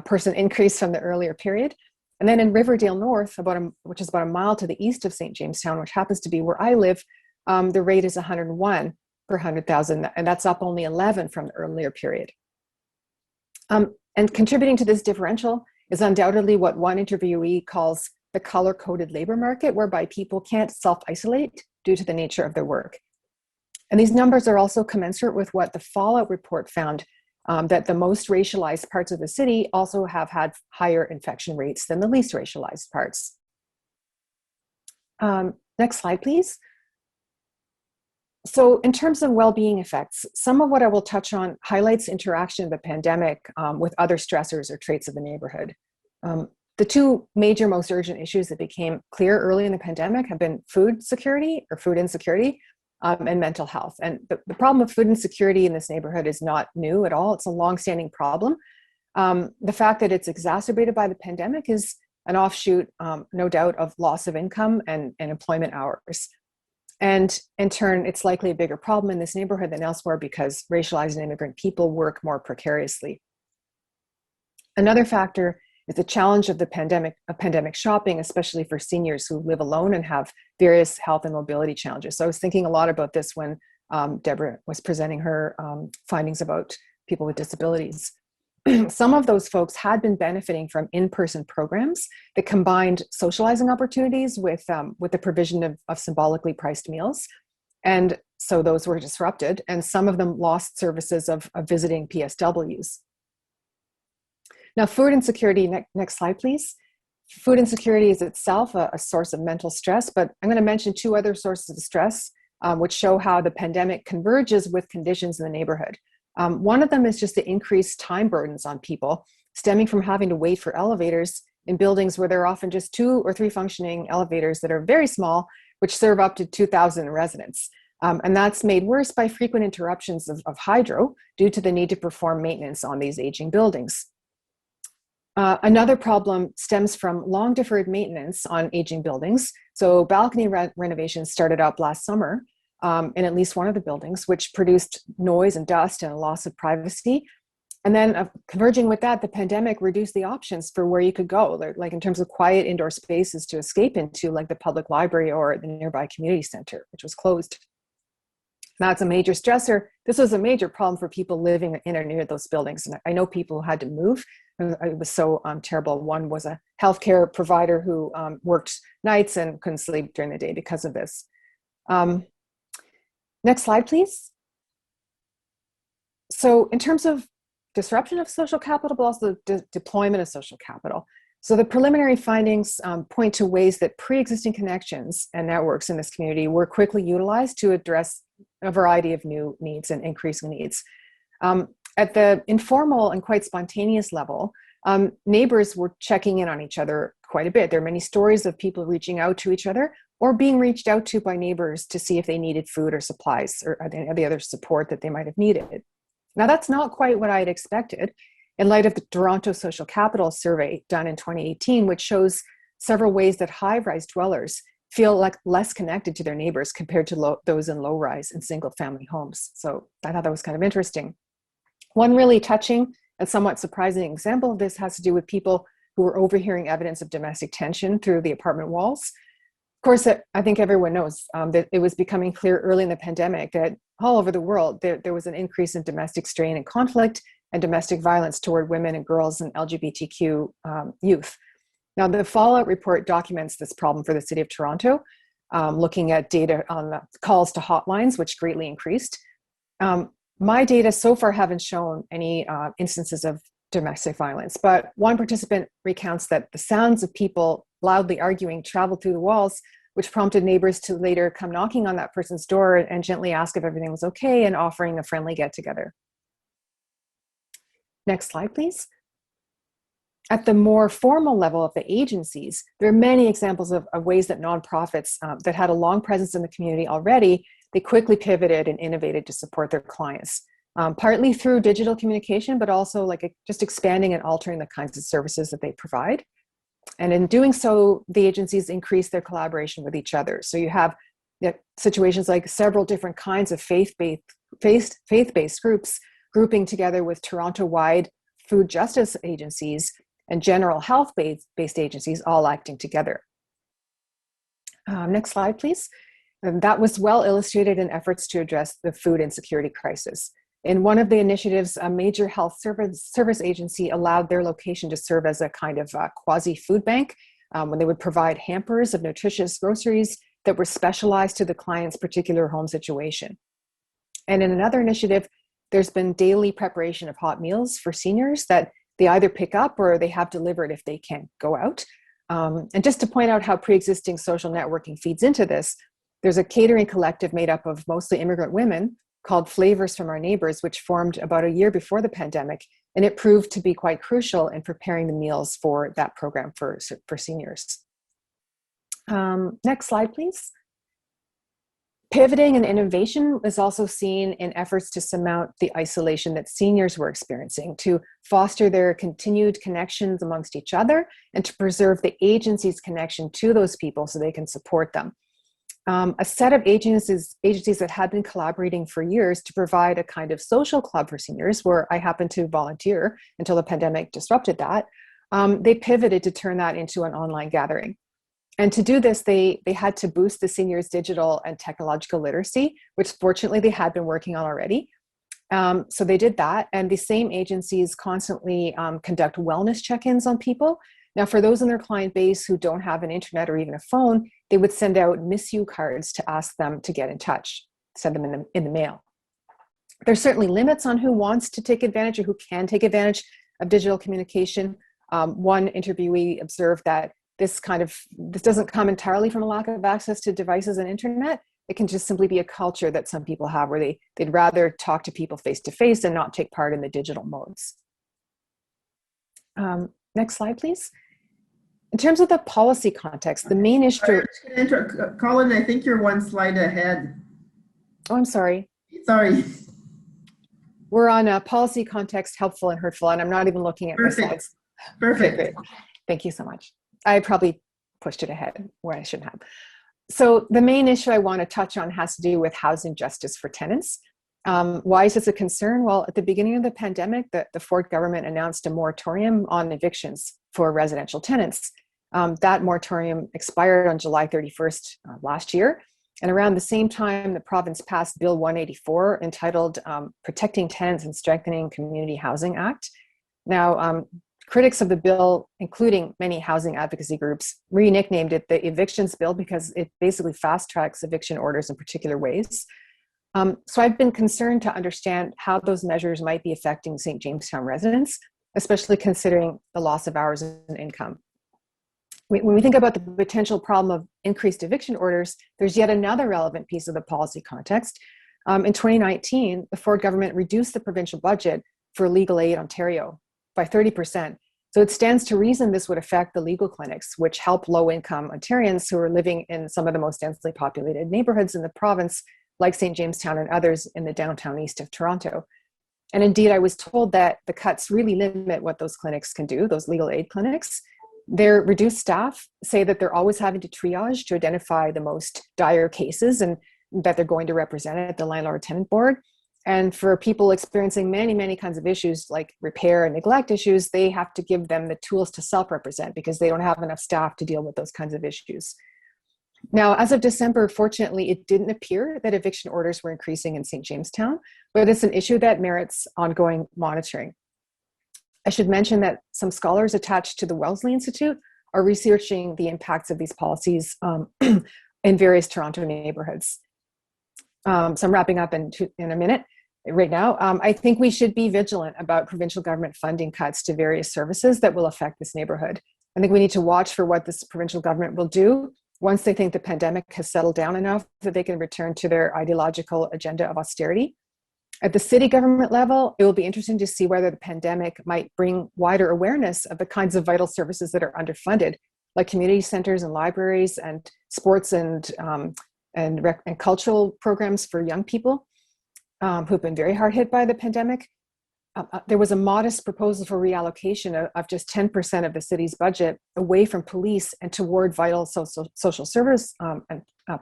Speaker 5: person increase from the earlier period. And then in Riverdale North, which is about a mile to the east of St. Jamestown, which happens to be where I live, the rate is 101 per 100,000, and that's up only 11 from the earlier period. And contributing to this differential is undoubtedly what one interviewee calls the color-coded labor market, whereby people can't self-isolate due to the nature of their work. And these numbers are also commensurate with what the Fallout report found, that the most racialized parts of the city also have had higher infection rates than the least racialized parts. Next slide, please. So in terms of well-being effects, some of what I will touch on highlights interaction of the pandemic with other stressors or traits of the neighborhood. The 2 major, most urgent issues that became clear early in the pandemic have been food security or food insecurity, and mental health. And the problem of food insecurity in this neighborhood is not new at all. It's a longstanding problem. The fact that it's exacerbated by the pandemic is an offshoot, no doubt, of loss of income and employment hours. And in turn, it's likely a bigger problem in this neighborhood than elsewhere because racialized and immigrant people work more precariously. Another factor is the challenge of the pandemic shopping, especially for seniors who live alone and have various health and mobility challenges. So I was thinking a lot about this when Deborah was presenting her findings about people with disabilities. Some of those folks had been benefiting from in-person programs that combined socializing opportunities with the provision of symbolically priced meals. And so those were disrupted, and some of them lost services of visiting PSWs. Now, food insecurity, next slide, please, Food insecurity is itself a source of mental stress, but I'm going to mention two other sources of stress, which show how the pandemic converges with conditions in the neighborhood. One of them is just the increased time burdens on people, stemming from having to wait for elevators in buildings where there are often just 2 or 3 functioning elevators that are very small, which serve up to 2,000 residents. And that's made worse by frequent interruptions of hydro due to the need to perform maintenance on these aging buildings. Another problem stems from long deferred maintenance on aging buildings. So balcony renovations started up last summer in at least one of the buildings, which produced noise and dust and a loss of privacy. And then converging with that, the pandemic reduced the options for where you could go, like in terms of quiet indoor spaces to escape into, like the public library or the nearby community center, which was closed. That's a major stressor. This was a major problem for people living in or near those buildings. And I know people who had to move. It was so terrible. One was a healthcare provider who worked nights and couldn't sleep during the day because of this. Next slide, please. So in terms of disruption of social capital, but also deployment of social capital. So the preliminary findings point to ways that pre-existing connections and networks in this community were quickly utilized to address a variety of new needs and increasing needs. At the informal and quite spontaneous level, neighbors were checking in on each other quite a bit. There are many stories of people reaching out to each other or being reached out to by neighbors to see if they needed food or supplies or the other support that they might have needed. Now, that's not quite what I had expected in light of the Toronto Social Capital Survey done in 2018, which shows several ways that high-rise dwellers feel like less connected to their neighbors compared to those in low-rise and single-family homes. So I thought that was kind of interesting. One really touching and somewhat surprising example of this has to do with people who were overhearing evidence of domestic tension through the apartment walls. Of course, I think everyone knows that it was becoming clear early in the pandemic that all over the world, there was an increase in domestic strain and conflict and domestic violence toward women and girls and LGBTQ youth. Now, the Fallout report documents this problem for the City of Toronto, looking at data on the calls to hotlines, which greatly increased. My data so far haven't shown any instances of domestic violence, but one participant recounts that the sounds of people loudly arguing traveled through the walls, which prompted neighbors to later come knocking on that person's door and gently ask if everything was okay and offering a friendly get-together. Next slide, please. At the more formal level of the agencies, there are many examples of ways that nonprofits that had a long presence in the community already, they quickly pivoted and innovated to support their clients, partly through digital communication, but also just expanding and altering the kinds of services that they provide. And in doing so, the agencies increase their collaboration with each other. So you have situations like several different kinds of faith-based groups grouping together with Toronto-wide food justice agencies and general health-based agencies all acting together. Next slide, please. And that was well illustrated in efforts to address the food insecurity crisis. In one of the initiatives, a major health service agency allowed their location to serve as a kind of quasi-food bank when they would provide hampers of nutritious groceries that were specialized to the client's particular home situation. And in another initiative, there's been daily preparation of hot meals for seniors that they either pick up or they have delivered if they can't go out. And just to point out how pre-existing social networking feeds into this, there's a catering collective made up of mostly immigrant women called Flavors from Our Neighbors, which formed about a year before the pandemic. And it proved to be quite crucial in preparing the meals for that program for seniors. Next slide, please. Pivoting and innovation is also seen in efforts to surmount the isolation that seniors were experiencing, to foster their continued connections amongst each other, and to preserve the agency's connection to those people so they can support them. A set of agencies that had been collaborating for years to provide a kind of social club for seniors, where I happened to volunteer until the pandemic disrupted that, they pivoted to turn that into an online gathering. And to do this, they had to boost the seniors' digital and technological literacy, which fortunately they had been working on already. So they did that, and the same agencies constantly conduct wellness check-ins on people. Now, for those in their client base who don't have an internet or even a phone, they would send out miss you cards to ask them to get in touch, send them in the mail. There's certainly limits on who wants to take advantage or who can take advantage of digital communication. One interviewee observed that this doesn't come entirely from a lack of access to devices and internet. It can just simply be a culture that some people have where they'd rather talk to people face to face and not take part in the digital modes. Next slide, please. In terms of the policy context, the main issue...
Speaker 1: Colin, I think you're one slide ahead.
Speaker 5: Oh, I'm sorry.
Speaker 1: Sorry.
Speaker 5: We're on a policy context, helpful and hurtful, and I'm not even looking at my slides.
Speaker 1: Perfect.
Speaker 5: Okay, great. Thank you so much. I probably pushed it ahead where I shouldn't have. So the main issue I want to touch on has to do with housing justice for tenants. Why is this a concern? Well, at the beginning of the pandemic, the Ford government announced a moratorium on evictions for residential tenants. That moratorium expired on July 31st last year. And around the same time, the province passed Bill 184, entitled Protecting Tenants and Strengthening Community Housing Act. Now, critics of the bill, including many housing advocacy groups, re-nicknamed it the evictions bill because it basically fast-tracks eviction orders in particular ways. So I've been concerned to understand how those measures might be affecting St. Jamestown residents, especially considering the loss of hours and income. When we think about the potential problem of increased eviction orders, there's yet another relevant piece of the policy context. In 2019, the Ford government reduced the provincial budget for Legal Aid Ontario by 30%. So it stands to reason this would affect the legal clinics, which help low-income Ontarians who are living in some of the most densely populated neighborhoods in the province, like St. Jamestown and others in the downtown east of Toronto. And indeed, I was told that the cuts really limit what those clinics can do, those legal aid clinics. Their reduced staff say that they're always having to triage to identify the most dire cases and that they're going to represent it at the landlord-tenant board. And for people experiencing many, many kinds of issues like repair and neglect issues, they have to give them the tools to self-represent because they don't have enough staff to deal with those kinds of issues. Now, as of December, fortunately, it didn't appear that eviction orders were increasing in St. Jamestown, but it's an issue that merits ongoing monitoring. I should mention that some scholars attached to the Wellesley Institute are researching the impacts of these policies in various Toronto neighborhoods. So I'm wrapping up in a minute. Right now, I think we should be vigilant about provincial government funding cuts to various services that will affect this neighborhood. I think we need to watch for what this provincial government will do once they think the pandemic has settled down enough that they can return to their ideological agenda of austerity. At the city government level, it will be interesting to see whether the pandemic might bring wider awareness of the kinds of vital services that are underfunded, like community centers and libraries and sports and cultural programs for young people who've been very hard hit by the pandemic. There was a modest proposal for reallocation of just 10% of the city's budget away from police and toward vital social service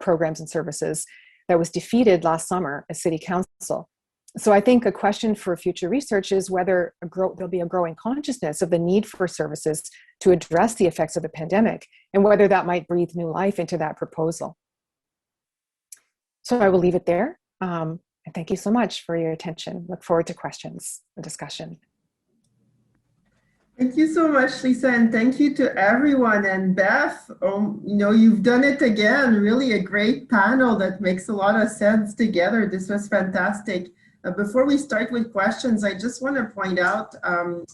Speaker 5: programs and services that was defeated last summer at City Council. So I think a question for future research is whether there'll be a growing consciousness of the need for services to address the effects of the pandemic and whether that might breathe new life into that proposal. So I will leave it there. And thank you so much for your attention. Look forward to questions and discussion.
Speaker 1: Thank you so much, Lisa, and thank you to everyone. And Beth, you've done it again. Really a great panel that makes a lot of sense together. This was fantastic. Before we start with questions, I just want to point out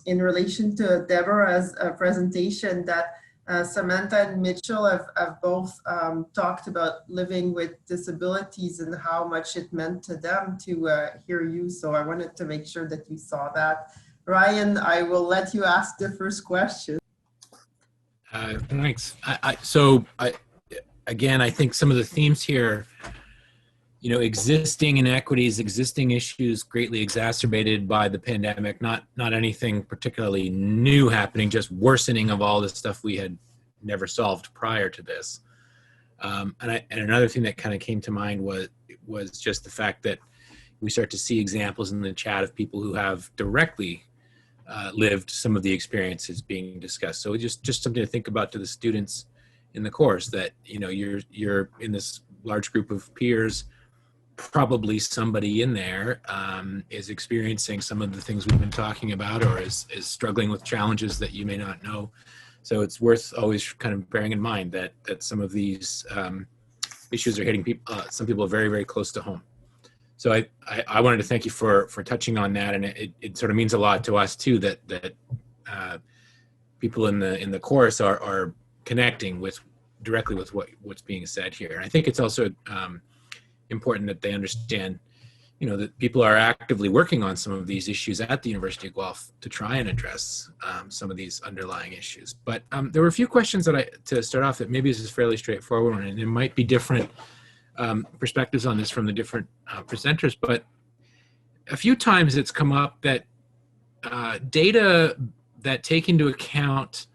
Speaker 1: in relation to Deborah's presentation that Samantha and Mitchell have both talked about living with disabilities and how much it meant to them to hear you. So I wanted to make sure that you saw that. Ryan, I will let you ask the first question.
Speaker 2: Thanks. Again, I think some of the themes here, existing inequities, existing issues greatly exacerbated by the pandemic, not anything particularly new happening, just worsening of all the stuff we had never solved prior to this. And another thing that kind of came to mind was just the fact that we start to see examples in the chat of people who have directly lived some of the experiences being discussed. So just something to think about to the students in the course, that you're in this large group of peers. Probably somebody in there is experiencing some of the things we've been talking about, or is struggling with challenges that you may not know. So it's worth always kind of bearing in mind that some of these issues are hitting people. Some people are very, very close to home. So I wanted to thank you for touching on that, and it sort of means a lot to us too that people in the course are connecting with directly with what's being said here. And I think it's also important that they understand, that people are actively working on some of these issues at the University of Guelph to try and address some of these underlying issues. But there were a few questions to start off that maybe this is fairly straightforward, and it might be different perspectives on this from the different presenters. But a few times it's come up that data that take into account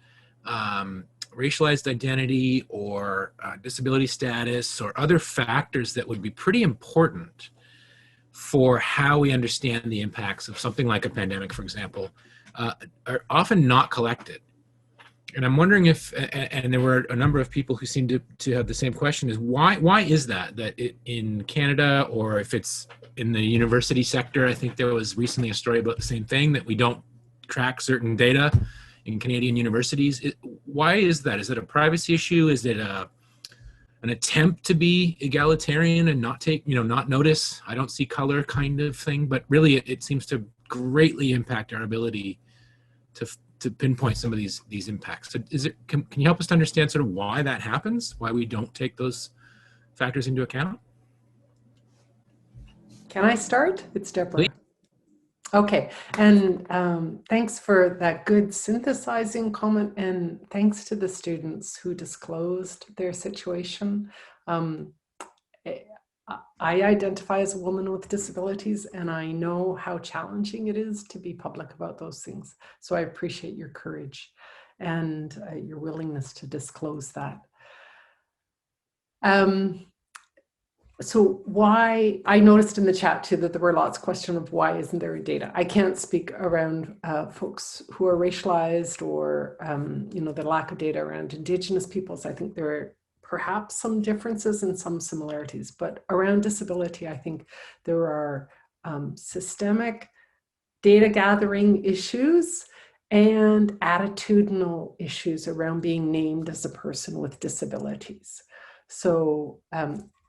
Speaker 2: racialized identity or disability status or other factors that would be pretty important for how we understand the impacts of something like a pandemic, for example, are often not collected. And I'm wondering if, and there were a number of people who seem to have the same question, is why is that in Canada, or if it's in the university sector, I think there was recently a story about the same thing, that we don't track certain data in Canadian universities. Why is that? Is it a privacy issue? Is it an attempt to be egalitarian and not not notice, I don't see color kind of thing? But really it seems to greatly impact our ability to pinpoint some of these impacts. So can you help us to understand sort of why that happens? Why we don't take those factors into account?
Speaker 3: Can I start? It's Deborah.
Speaker 2: Please.
Speaker 3: Okay, and thanks for that good synthesizing comment, and thanks to the students who disclosed their situation. I identify as a woman with disabilities, and I know how challenging it is to be public about those things. So I appreciate your courage and your willingness to disclose that. So why, I noticed in the chat too that there were lots of questions of why isn't there data. I can't speak around folks who are racialized or, the lack of data around Indigenous peoples. I think there are perhaps some differences and some similarities, but around disability, I think there are systemic data gathering issues and attitudinal issues around being named as a person with disabilities. So,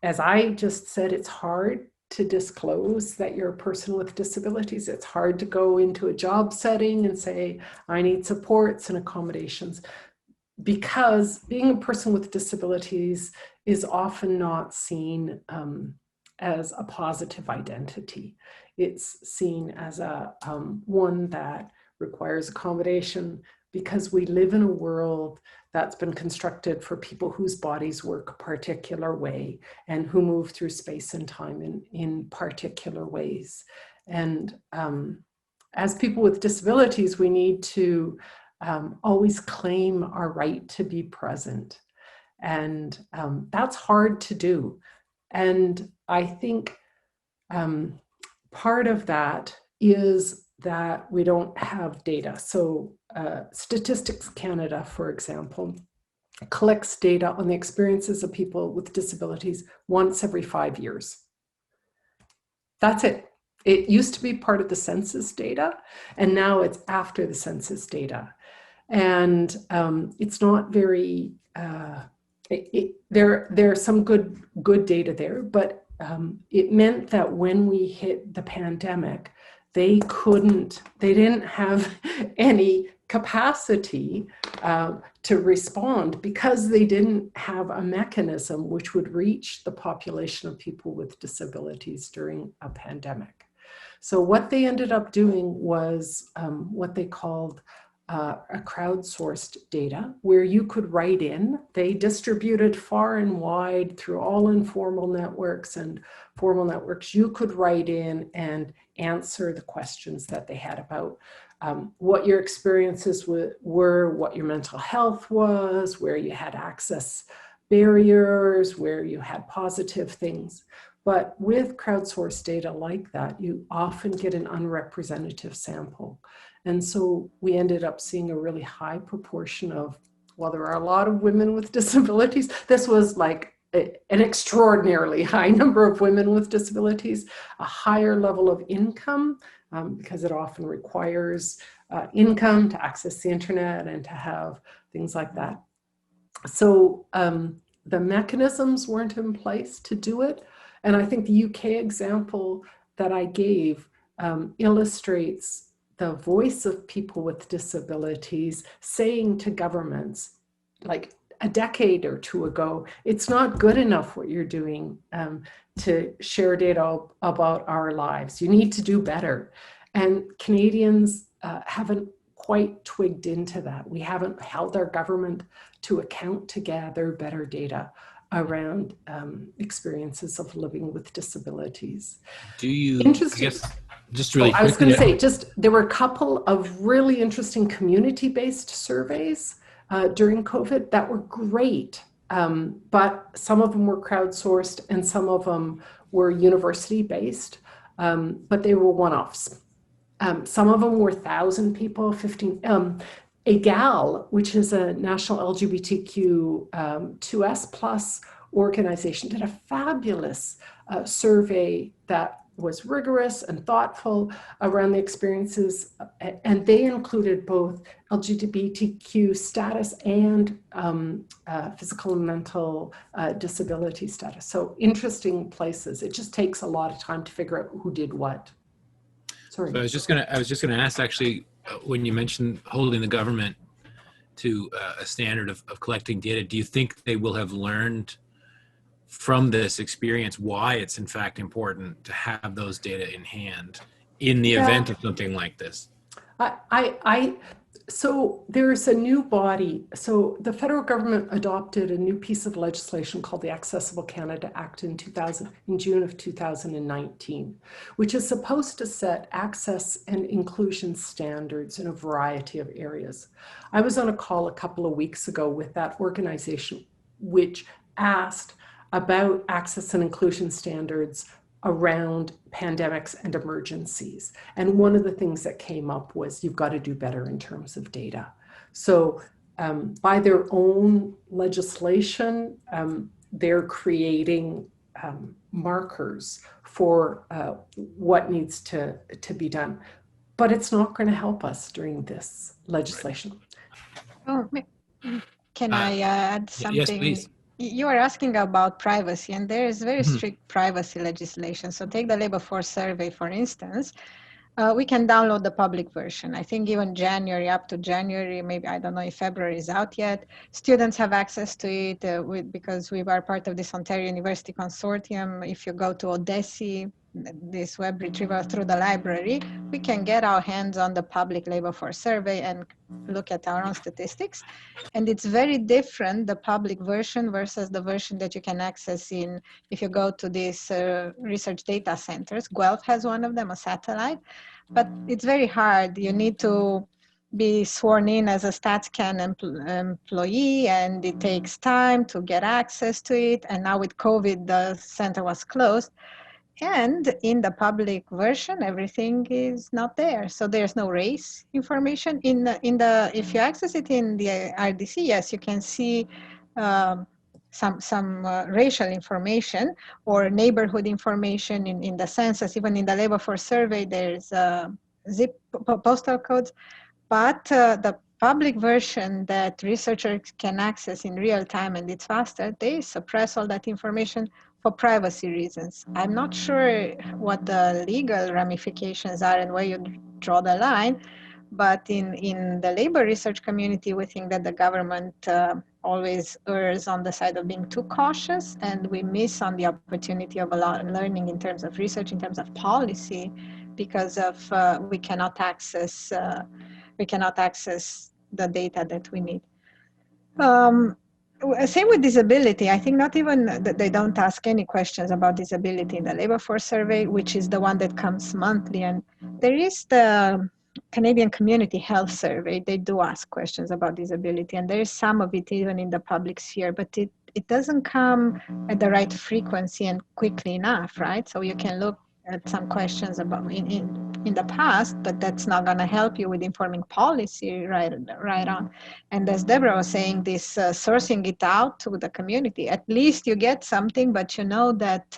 Speaker 3: as I just said, it's hard to disclose that you're a person with disabilities. It's hard to go into a job setting and say, I need supports and accommodations, because being a person with disabilities is often not seen as a positive identity. It's seen as a one that requires accommodation, because we live in a world that's been constructed for people whose bodies work a particular way and who move through space and time in particular ways. And as people with disabilities, we need to always claim our right to be present. And that's hard to do. And I think part of that is that we don't have data. So Statistics Canada, for example, collects data on the experiences of people with disabilities once every 5 years. That's it. It used to be part of the census data, and now it's after the census data. And it's not very, there's some good data there, but it meant that when we hit the pandemic, they didn't have any capacity to respond, because they didn't have a mechanism which would reach the population of people with disabilities during a pandemic. So what they ended up doing was what they called a crowdsourced data, where you could write in. They distributed far and wide through all informal networks and formal networks. You could write in and answer the questions that they had about what your experiences were, what your mental health was, where you had access barriers, where you had positive things. But with crowdsourced data like that, you often get an unrepresentative sample. And so we ended up seeing a really high proportion of, well, there are a lot of women with disabilities. This was like an extraordinarily high number of women with disabilities, a higher level of income, because it often requires income to access the internet and to have things like that. So the mechanisms weren't in place to do it. And I think the UK example that I gave illustrates the voice of people with disabilities saying to governments, like a decade or two ago, it's not good enough what you're doing to share data about our lives. You need to do better. And Canadians haven't quite twigged into that. We haven't held our government to account to gather better data around experiences of living with disabilities.
Speaker 2: Do you,
Speaker 3: Interesting.
Speaker 2: I guess, just really
Speaker 3: I was
Speaker 2: quickly,
Speaker 3: going to say, just there were a couple of really interesting community-based surveys during COVID that were great, but some of them were crowdsourced and some of them were university-based, but they were one-offs. Some of them were 1,000 people, 15. EGAL, which is a national LGBTQ 2S plus organization, did a fabulous survey that was rigorous and thoughtful around the experiences, and they included both LGBTQ status and physical and mental disability status. So interesting places. It just takes a lot of time to figure out who did what. Sorry.
Speaker 2: So I was just gonna ask, actually, when you mentioned holding the government to a standard of collecting data, do you think they will have learned from this experience why it's in fact important to have those data in hand in the event of something like this?
Speaker 3: So there's a new body. So the federal government adopted a new piece of legislation called the Accessible Canada Act in June of 2019, which is supposed to set access and inclusion standards in a variety of areas. I was on a call a couple of weeks ago with that organization, which asked about access and inclusion standards around pandemics and emergencies. And one of the things that came up was you've got to do better in terms of data. So by their own legislation, they're creating markers for what needs to be done. But it's not going to help us during this legislation.
Speaker 4: Oh, can I add something?
Speaker 2: Yes, please.
Speaker 4: You are asking about privacy, and there is very strict privacy legislation. So take the labor force survey, for instance. We can download the public version. I think even January, up to January, maybe, I don't know if February is out yet. Students have access to it because we are part of this Ontario University Consortium. If you go to Odessi, this web retrieval through the library, we can get our hands on the public labor force survey and look at our own statistics. And it's very different, the public version versus the version that you can access if you go to these research data centers. Guelph has one of them, a satellite, but it's very hard. You need to be sworn in as a StatsCan employee, and it takes time to get access to it. And now with COVID, the center was closed. And in the public version, everything is not there. So there's no race information. If you access it in the RDC, yes, you can see some racial information or neighborhood information in the census. Even in the labor force survey, there's zip postal codes. But the public version that researchers can access in real time, and it's faster, they suppress all that information for privacy reasons. I'm not sure what the legal ramifications are and where you draw the line, but in the labor research community, we think that the government always errs on the side of being too cautious, and we miss on the opportunity of a lot of learning in terms of research, in terms of policy, because of we cannot access the data that we need. Same with disability. I think not even that they don't ask any questions about disability in the labor force survey, which is the one that comes monthly. And there is the Canadian Community Health Survey. They do ask questions about disability, and there is some of it even in the public sphere, but it doesn't come at the right frequency and quickly enough, right? So you can look at some questions about in the past, but that's not going to help you with informing policy right on. And as Deborah was saying, this sourcing it out to the community, at least you get something, but you know that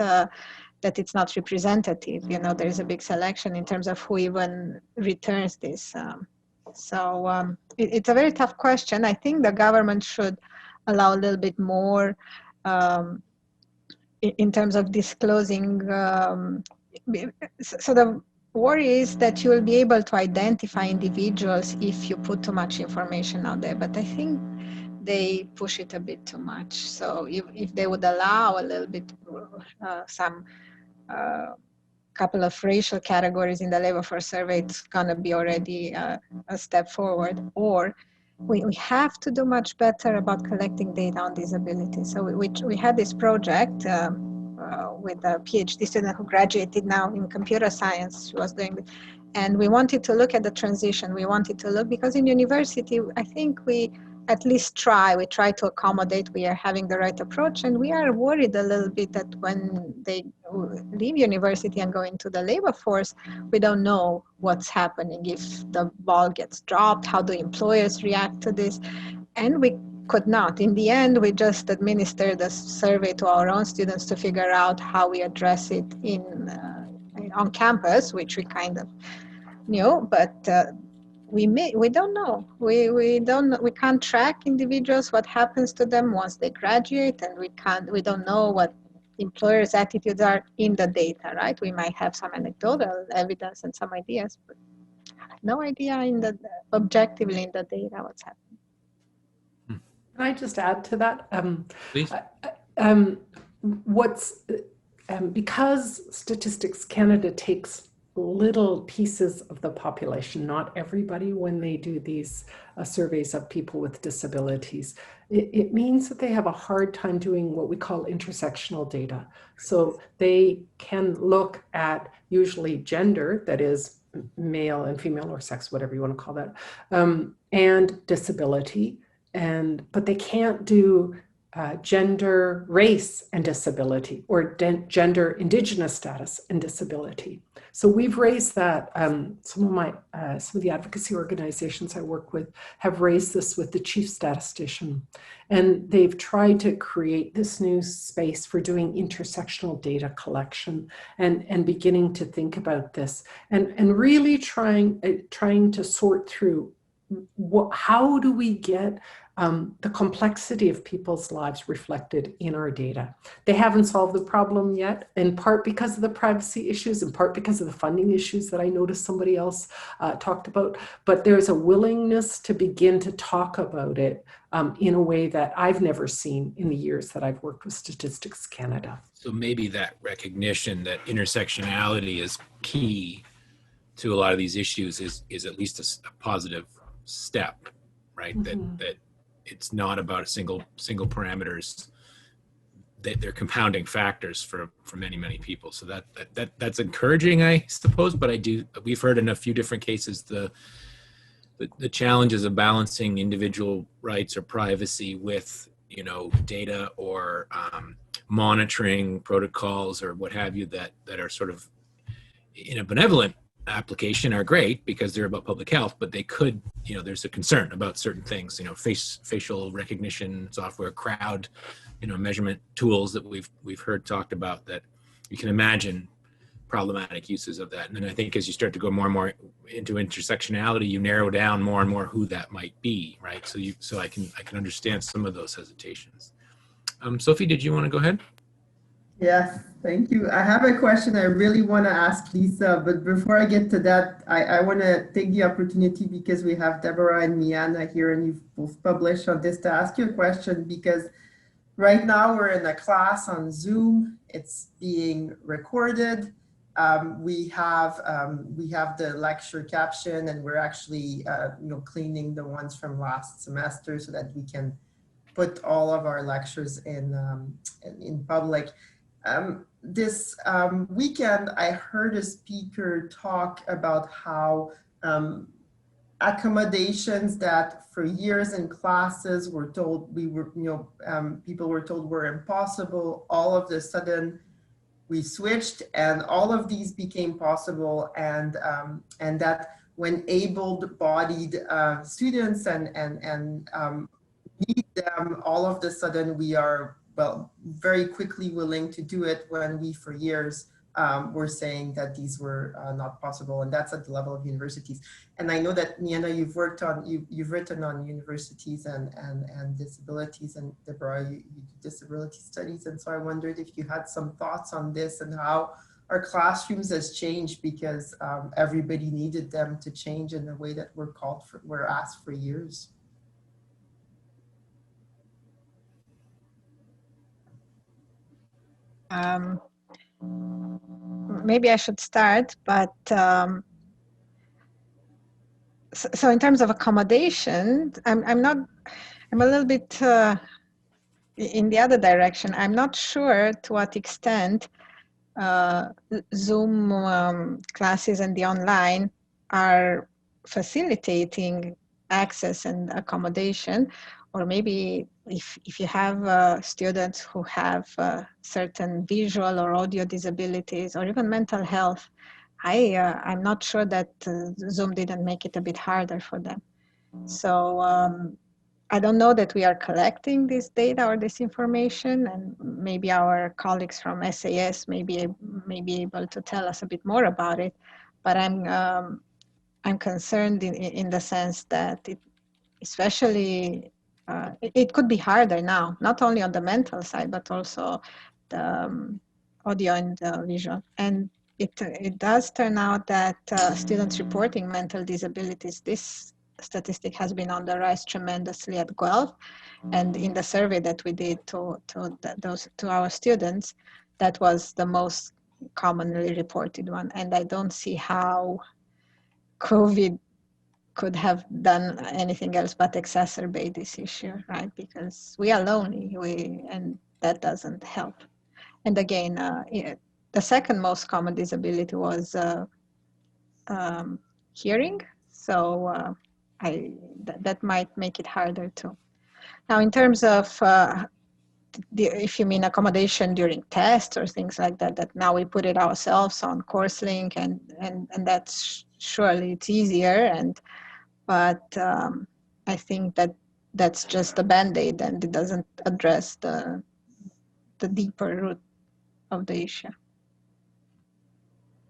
Speaker 4: that it's not representative. You know, there is a big selection in terms of who even returns this. It's a very tough question. I think the government should allow a little bit more in terms of disclosing. worry is that you will be able to identify individuals if you put too much information out there. But I think they push it a bit too much. So if they would allow a little bit, some couple of racial categories in the labor force survey, it's going to be already a step forward. Or we have to do much better about collecting data on disability. So we had this project with a PhD student who graduated now in computer science. She was doing it. And we wanted to look at the transition. We wanted to look, because in university, I think we at least we try to accommodate, we are having the right approach, and we are worried a little bit that when they leave university and go into the labor force, we don't know what's happening, if the ball gets dropped, how do employers react to this, and we could not. In the end, we just administered a survey to our own students to figure out how we address it on campus, which we kind of knew, but we don't know. We don't know. We can't track individuals, what happens to them once they graduate, and we don't know what employers' attitudes are in the data, right? We might have some anecdotal evidence and some ideas, but no idea objectively in the data what's happening.
Speaker 3: Can I just add to that?
Speaker 2: Please.
Speaker 3: Because Statistics Canada takes little pieces of the population, not everybody, when they do these surveys of people with disabilities, it means that they have a hard time doing what we call intersectional data. So they can look at usually gender, that is male and female or sex, whatever you want to call that, and disability, but they can't do gender, race, and disability, or gender, indigenous status, and disability. So we've raised that. Some of the advocacy organizations I work with have raised this with the chief statistician, and they've tried to create this new space for doing intersectional data collection and beginning to think about this, and really trying to sort through how do we get the complexity of people's lives reflected in our data. They haven't solved the problem yet, in part because of the privacy issues, in part because of the funding issues that I noticed somebody else talked about, but there's a willingness to begin to talk about it in a way that I've never seen in the years that I've worked with Statistics Canada.
Speaker 2: So maybe that recognition that intersectionality is key to a lot of these issues is at least a positive step, right? Mm-hmm. That it's not about single parameters. They're compounding factors for many people. So that's encouraging, I suppose. But we've heard in a few different cases the challenges of balancing individual rights or privacy with data or monitoring protocols or what have you that are sort of in a benevolent application are great because they're about public health, but they could, there's a concern about certain things, facial recognition software, crowd, measurement tools that we've heard talked about, that you can imagine problematic uses of that. And then I think as you start to go more and more into intersectionality, you narrow down more and more who that might be, right? So I can understand some of those hesitations. Sophie, did you want to go ahead?
Speaker 1: Yes, thank you. I have a question I really want to ask Lisa, but before I get to that, I want to take the opportunity, because we have Deborah and Miana here and you've both published on this, to ask you a question, because right now we're in a class on Zoom. It's being recorded. We have the lecture caption, and we're actually cleaning the ones from last semester so that we can put all of our lectures in public. This weekend, I heard a speaker talk about how accommodations that for years in classes were told people were told were impossible, all of a sudden we switched and all of these became possible, and that when able-bodied students and need them, all of a sudden we are very quickly willing to do it, when we for years were saying that these were not possible, and that's at the level of universities. And I know that, Miana, you've written on universities and disabilities, and Deborah, you do disability studies, and so I wondered if you had some thoughts on this and how our classrooms has changed because everybody needed them to change in the way that we're asked for years.
Speaker 4: Maybe I should start, but so in terms of accommodation, I'm a little bit in the other direction. I'm not sure to what extent Zoom classes and the online are facilitating access and accommodation, or maybe if you have students who have certain visual or audio disabilities or even mental health, I'm not sure that Zoom didn't make it a bit harder for them. So I don't know that we are collecting this data or this information, and maybe our colleagues from SAS may be able to tell us a bit more about it. But I'm concerned in the sense that especially it could be harder now, not only on the mental side, but also the audio and visual. And it does turn out that students reporting mental disabilities, this statistic has been on the rise tremendously at Guelph. And in the survey that we did to our students, that was the most commonly reported one. And I don't see how COVID could have done anything else but exacerbate this issue, right? Because we are lonely, and that doesn't help. And again, the second most common disability was hearing. So that might make it harder too. Now, in terms of if you mean accommodation during tests or things like that, that now we put it ourselves on CourseLink, and that's surely it's easier. But I think that's just a Band-Aid, and it doesn't address the deeper root of the issue.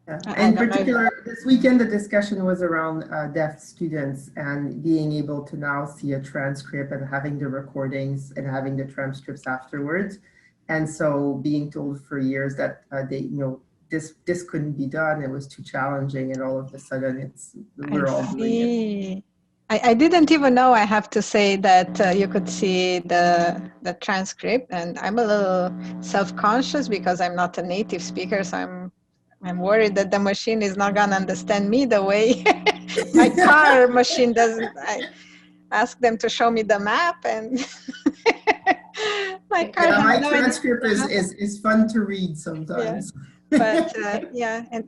Speaker 1: Yeah. In particular, this weekend, the discussion was around deaf students and being able to now see a transcript and having the recordings and having the transcripts afterwards. And so being told for years that this couldn't be done, it was too challenging, and all of a sudden we're all doing it.
Speaker 4: I didn't even know, I have to say, that you could see the transcript, and I'm a little self-conscious because I'm not a native speaker, so I'm worried that the machine is not gonna understand me the way my car machine doesn't. I ask them to show me the map, and my car.
Speaker 1: Yeah, my transcript is fun to read sometimes.
Speaker 4: Yeah. But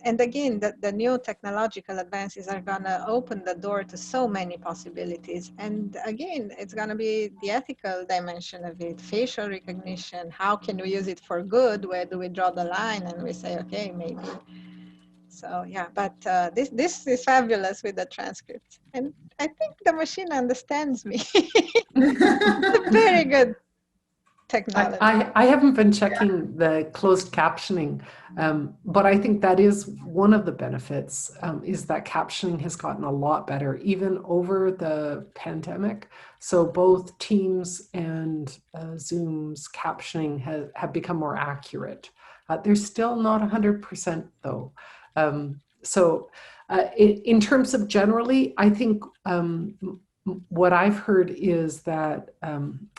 Speaker 4: and again, the new technological advances are gonna open the door to so many possibilities. And again, it's gonna be the ethical dimension of it, facial recognition. How can we use it for good? Where do we draw the line? And we say, okay, maybe. So yeah, but this is fabulous with the transcripts, and I think the machine understands me. It's very good technology.
Speaker 3: I haven't been checking the closed captioning, but I think that is one of the benefits, is that captioning has gotten a lot better, even over the pandemic. So both Teams and Zoom's captioning have become more accurate. They're still not 100% though. In terms of generally, I think what I've heard is that,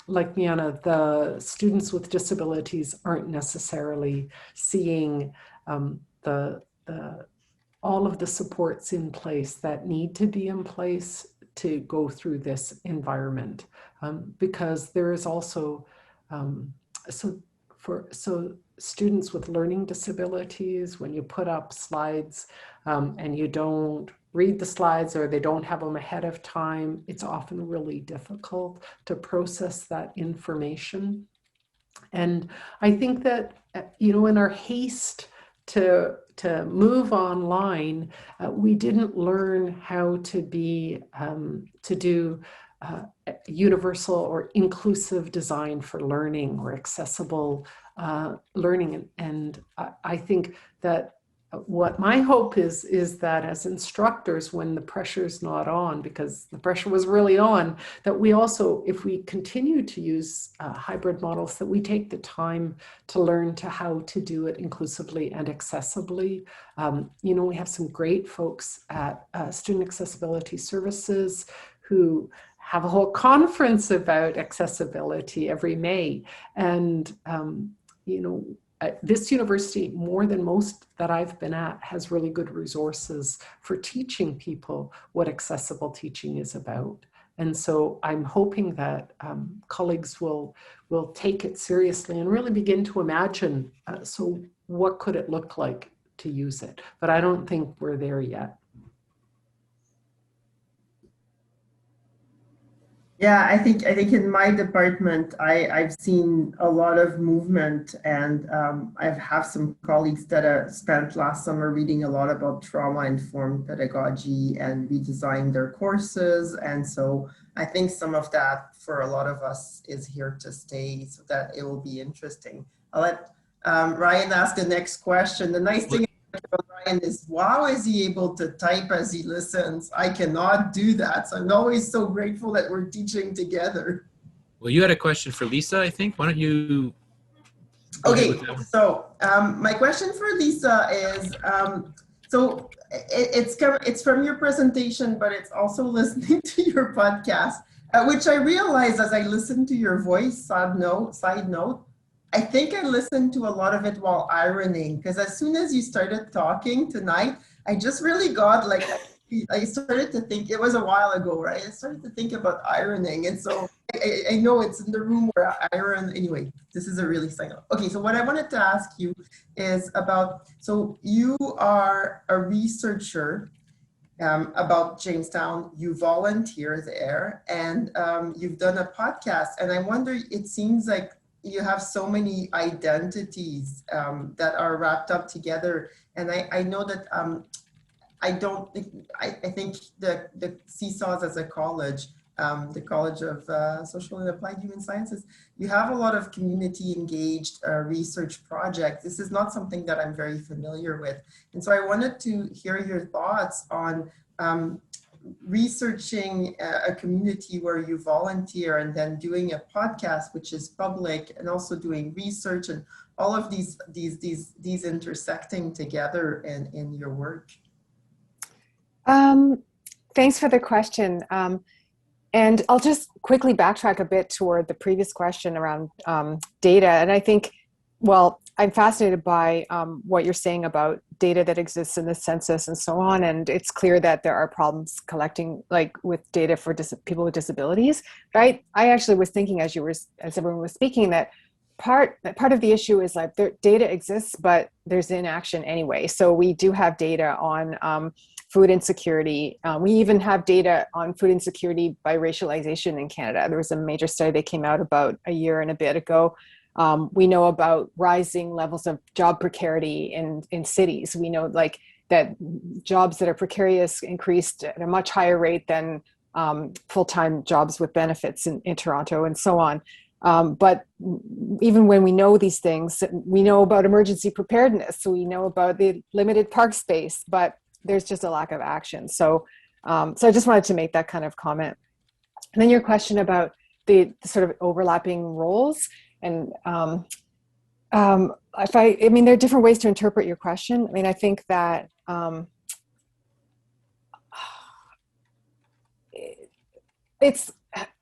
Speaker 3: like Miana, the students with disabilities aren't necessarily seeing all of the supports in place that need to be in place to go through this environment, because there is also so students with learning disabilities, when you put up slides and you don't read the slides or they don't have them ahead of time, it's often really difficult to process that information. And I think that, in our haste to move online, we didn't learn how to do universal or inclusive design for learning or accessible learning. And I think that what my hope is that as instructors, when the pressure's not on, because the pressure was really on, that we also, if we continue to use hybrid models, that we take the time to learn to how to do it inclusively and accessibly. We have some great folks at Student Accessibility Services who have a whole conference about accessibility every May. And, this university, more than most that I've been at, has really good resources for teaching people what accessible teaching is about. And so I'm hoping that colleagues will take it seriously and really begin to imagine, so what could it look like to use it? But I don't think we're there yet.
Speaker 1: Yeah, I think in my department, I've seen a lot of movement, and I have some colleagues that spent last summer reading a lot about trauma-informed pedagogy and redesigned their courses. And so I think some of that for a lot of us is here to stay, so that it will be interesting. I'll let Ryan ask the next question. The nice thing about Ryan is, wow, is he able to type as he listens? I cannot do that. So I'm always so grateful that we're teaching together.
Speaker 2: Well, you had a question for Lisa, I think. Why don't you?
Speaker 1: Okay, so my question for Lisa is, so it's from your presentation, but it's also listening to your podcast, which I realized as I listened to your voice. Side note, I think I listened to a lot of it while ironing, because as soon as you started talking tonight, I just really got like, I started to think, it was a while ago, right? I started to think about ironing. And so I know it's in the room where I iron. Anyway, this is a really side note. Okay, so what I wanted to ask you is about, so you are a researcher about Jamestown, you volunteer there, and you've done a podcast. And I wonder, it seems like you have so many identities that are wrapped up together. And I know that I think the CSAWS as a college, the College of Social and Applied Human Sciences, you have a lot of community engaged research projects. This is not something that I'm very familiar with. And so I wanted to hear your thoughts on researching a community where you volunteer, and then doing a podcast which is public, and also doing research, and all of these intersecting together in your work.
Speaker 5: Thanks for the question. And I'll just quickly backtrack a bit toward the previous question around data. And I think, well, I'm fascinated by what you're saying about data that exists in the census and so on. And it's clear that there are problems collecting, like with data for people with disabilities. But I actually was thinking as everyone was speaking, that part of the issue is like data exists, but there's inaction anyway. So we do have data on food insecurity. We even have data on food insecurity by racialization in Canada. There was a major study that came out about a year and a bit ago. We know about rising levels of job precarity in cities. We know like that jobs that are precarious increased at a much higher rate than full-time jobs with benefits in Toronto and so on. But even when we know these things, we know about emergency preparedness. So we know about the limited park space, but there's just a lack of action. So I just wanted to make that kind of comment. And then your question about the sort of overlapping roles. And there are different ways to interpret your question. I mean, I think that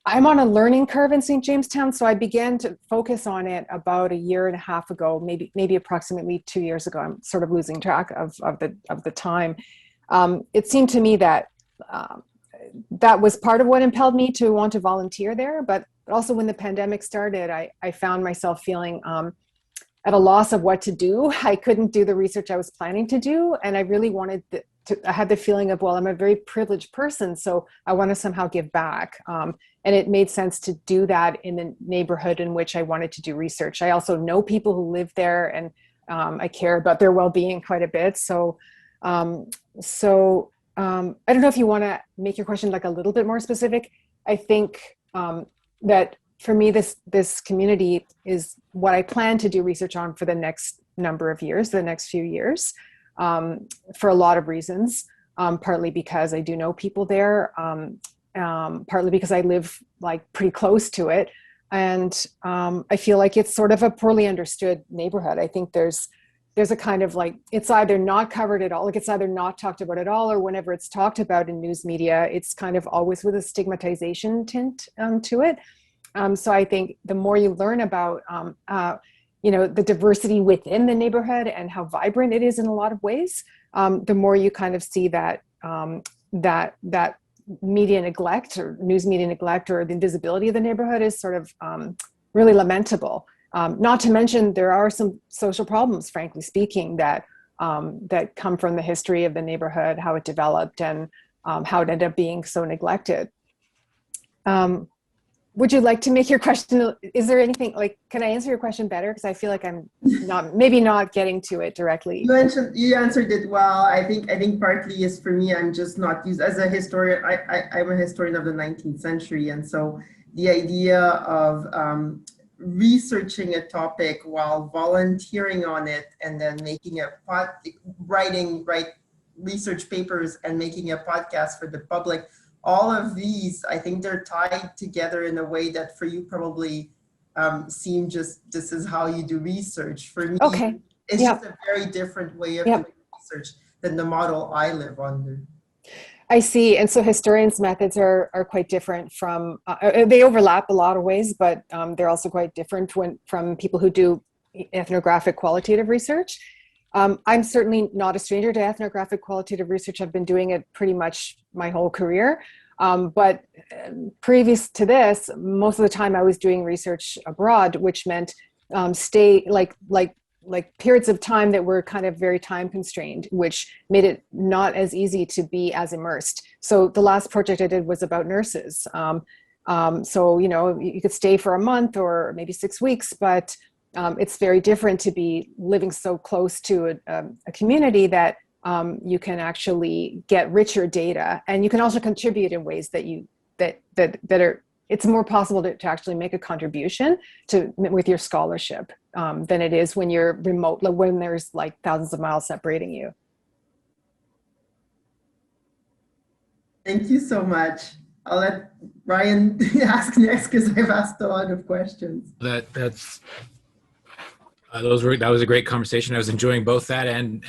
Speaker 5: I'm on a learning curve in St. Jamestown, so I began to focus on it about a year and a half ago, maybe approximately 2 years ago. I'm sort of losing track of the time. It seemed to me that that was part of what impelled me to want to volunteer there, but also when the pandemic started, I found myself feeling at a loss of what to do. I couldn't do the research I was planning to do, and I really wanted I had the feeling of, well, I'm a very privileged person, so I want to somehow give back. And it made sense to do that in the neighborhood in which I wanted to do research. I also know people who live there, and I care about their well-being quite a bit. So I don't know if you want to make your question like a little bit more specific. I think that for me, this community is what I plan to do research on for the next number of years, the next few years. for a lot of reasons. Partly because I do know people there, partly because I live like pretty close to it. And I feel like it's sort of a poorly understood neighborhood. I think there's a kind of like, it's either not covered at all, like it's either not talked about at all, or whenever it's talked about in news media, it's kind of always with a stigmatization tint to it. So I think the more you learn about, the diversity within the neighborhood and how vibrant it is in a lot of ways, the more you kind of see that that media neglect or news media neglect or the invisibility of the neighborhood is sort of really lamentable. Not to mention there are some social problems, frankly speaking, that come from the history of the neighborhood, how it developed, and how it ended up being so neglected. Would you like to make your question? Is there anything like, can I answer your question better? Because I feel like I'm maybe not getting to it directly.
Speaker 1: You answered it well. I think partly is for me, I'm just not used as a historian. I'm a historian of the 19th century. And so the idea of researching a topic while volunteering on it and then making writing research papers and making a podcast for the public, all of these, I think they're tied together in a way that for you probably seem just, this is how you do research. For me, it's just a very different way of doing research than the model I live under.
Speaker 5: I see. And so historians' methods are quite different from, they overlap a lot of ways, but they're also quite different from people who do ethnographic qualitative research. I'm certainly not a stranger to ethnographic qualitative research. I've been doing it pretty much my whole career. But previous to this, most of the time I was doing research abroad, which meant periods of time that were kind of very time constrained, which made it not as easy to be as immersed. So the last project I did was about nurses. So, you could stay for a month or maybe 6 weeks, but it's very different to be living so close to a community that you can actually get richer data, and you can also contribute in ways that are, it's more possible to actually make a contribution with your scholarship than it is when you're remote, when there's like thousands of miles separating you.
Speaker 1: Thank you so much. I'll let Ryan ask next because I've asked a lot of questions.
Speaker 2: That was a great conversation. I was enjoying both that and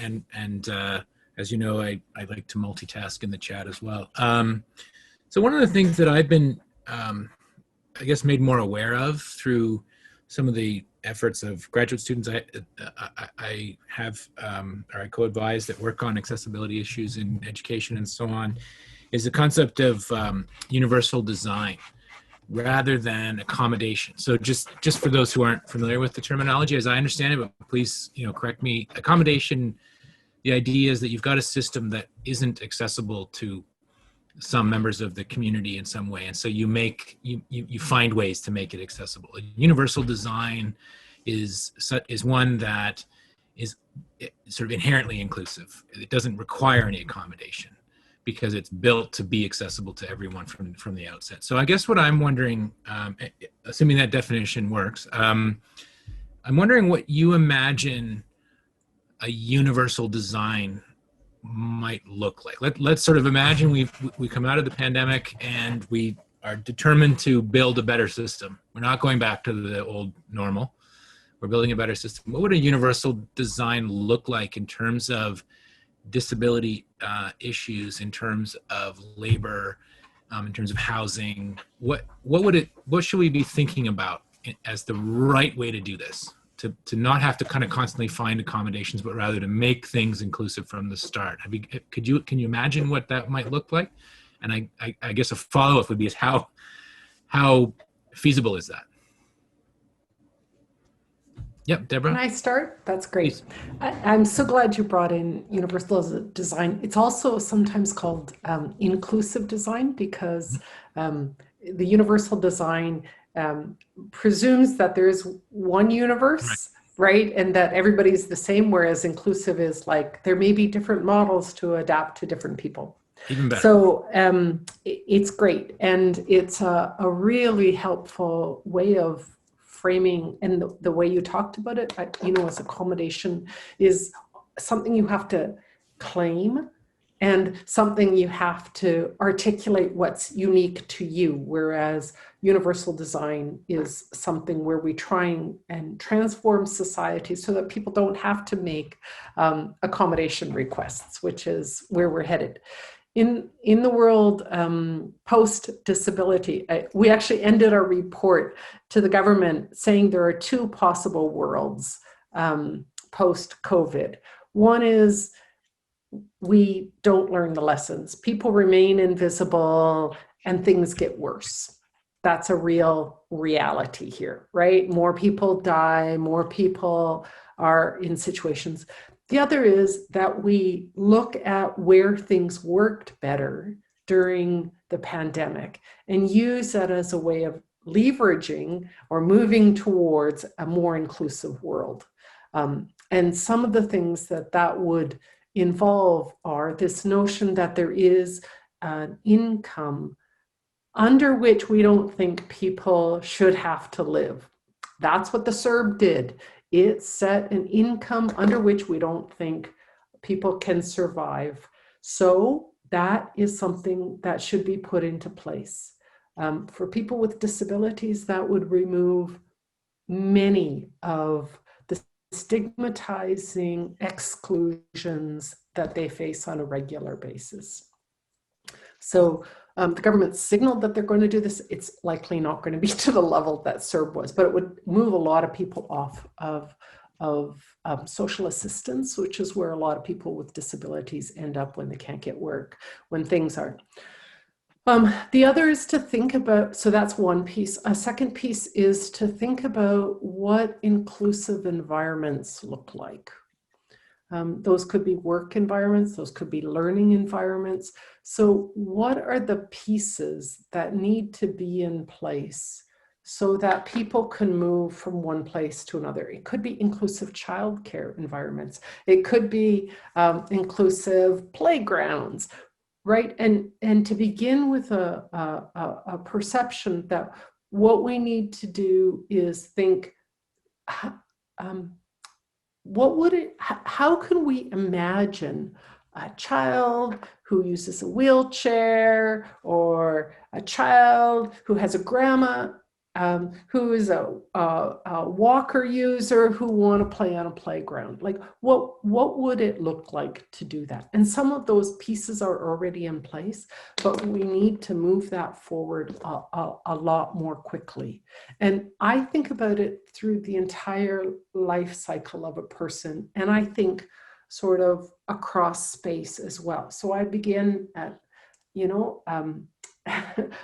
Speaker 2: as you know, I like to multitask in the chat as well. So one of the things that I've been, I guess, made more aware of through some of the efforts of graduate students I have, or I co-advise that work on accessibility issues in education and so on, is the concept of universal design rather than accommodation. So just for those who aren't familiar with the terminology, as I understand it, but please, correct me, accommodation, the idea is that you've got a system that isn't accessible to some members of the community in some way. And so you find ways to make it accessible. Universal design is one that is sort of inherently inclusive. It doesn't require any accommodation because it's built to be accessible to everyone from the outset. So I guess what I'm wondering, assuming that definition works, I'm wondering what you imagine a universal design might look like. Let's sort of imagine we come out of the pandemic and we are determined to build a better system. We're not going back to the old normal. We're building a better system. What would a universal design look like in terms of disability issues, in terms of labor, in terms of housing? What should we be thinking about as the right way to do this? To not have to kind of constantly find accommodations, but rather to make things inclusive from the start. Can you imagine what that might look like? And I guess a follow-up would be is how feasible is that? Yep, Deborah.
Speaker 3: Can I start? That's great. I'm so glad you brought in universal design. It's also sometimes called inclusive design because the universal design presumes that there's one universe, right? And that everybody's the same, whereas inclusive is like there may be different models to adapt to different people.
Speaker 2: Even better. So
Speaker 3: it's great. And it's a really helpful way of framing, and the way you talked about it, as accommodation is something you have to claim and something you have to articulate what's unique to you, whereas universal design is something where we try and transform society so that people don't have to make accommodation requests, which is where we're headed. In the world post-disability, we actually ended our report to the government saying there are two possible worlds post-COVID. One is we don't learn the lessons. People remain invisible and things get worse. That's a real reality here, right? More people die, more people are in situations. The other is that we look at where things worked better during the pandemic and use that as a way of leveraging or moving towards a more inclusive world. And some of the things that would involve are this notion that there is an income under which we don't think people should have to live. That's what the CERB did. It set an income under which we don't think people can survive. So that is something that should be put into place. For people with disabilities, that would remove many of the stigmatizing exclusions that they face on a regular basis. So the government signaled that they're going to do this. It's likely not going to be to the level that CERB was, but it would move a lot of people off of social assistance, which is where a lot of people with disabilities end up when they can't get work, when things are. The other is to think about, so that's one piece. A second piece is to think about what inclusive environments look like. Those could be work environments, those could be learning environments. So what are the pieces that need to be in place so that people can move from one place to another? It could be inclusive childcare environments. It could be inclusive playgrounds, right? And to begin with a perception that what we need to do is think, how can we imagine a child who uses a wheelchair, or a child who has a grandma who is a walker user who want to play on a playground? Like, what would it look like to do that? And some of those pieces are already in place, but we need to move that forward a lot more quickly. And I think about it through the entire life cycle of a person, and I think sort of across space as well. So I begin at,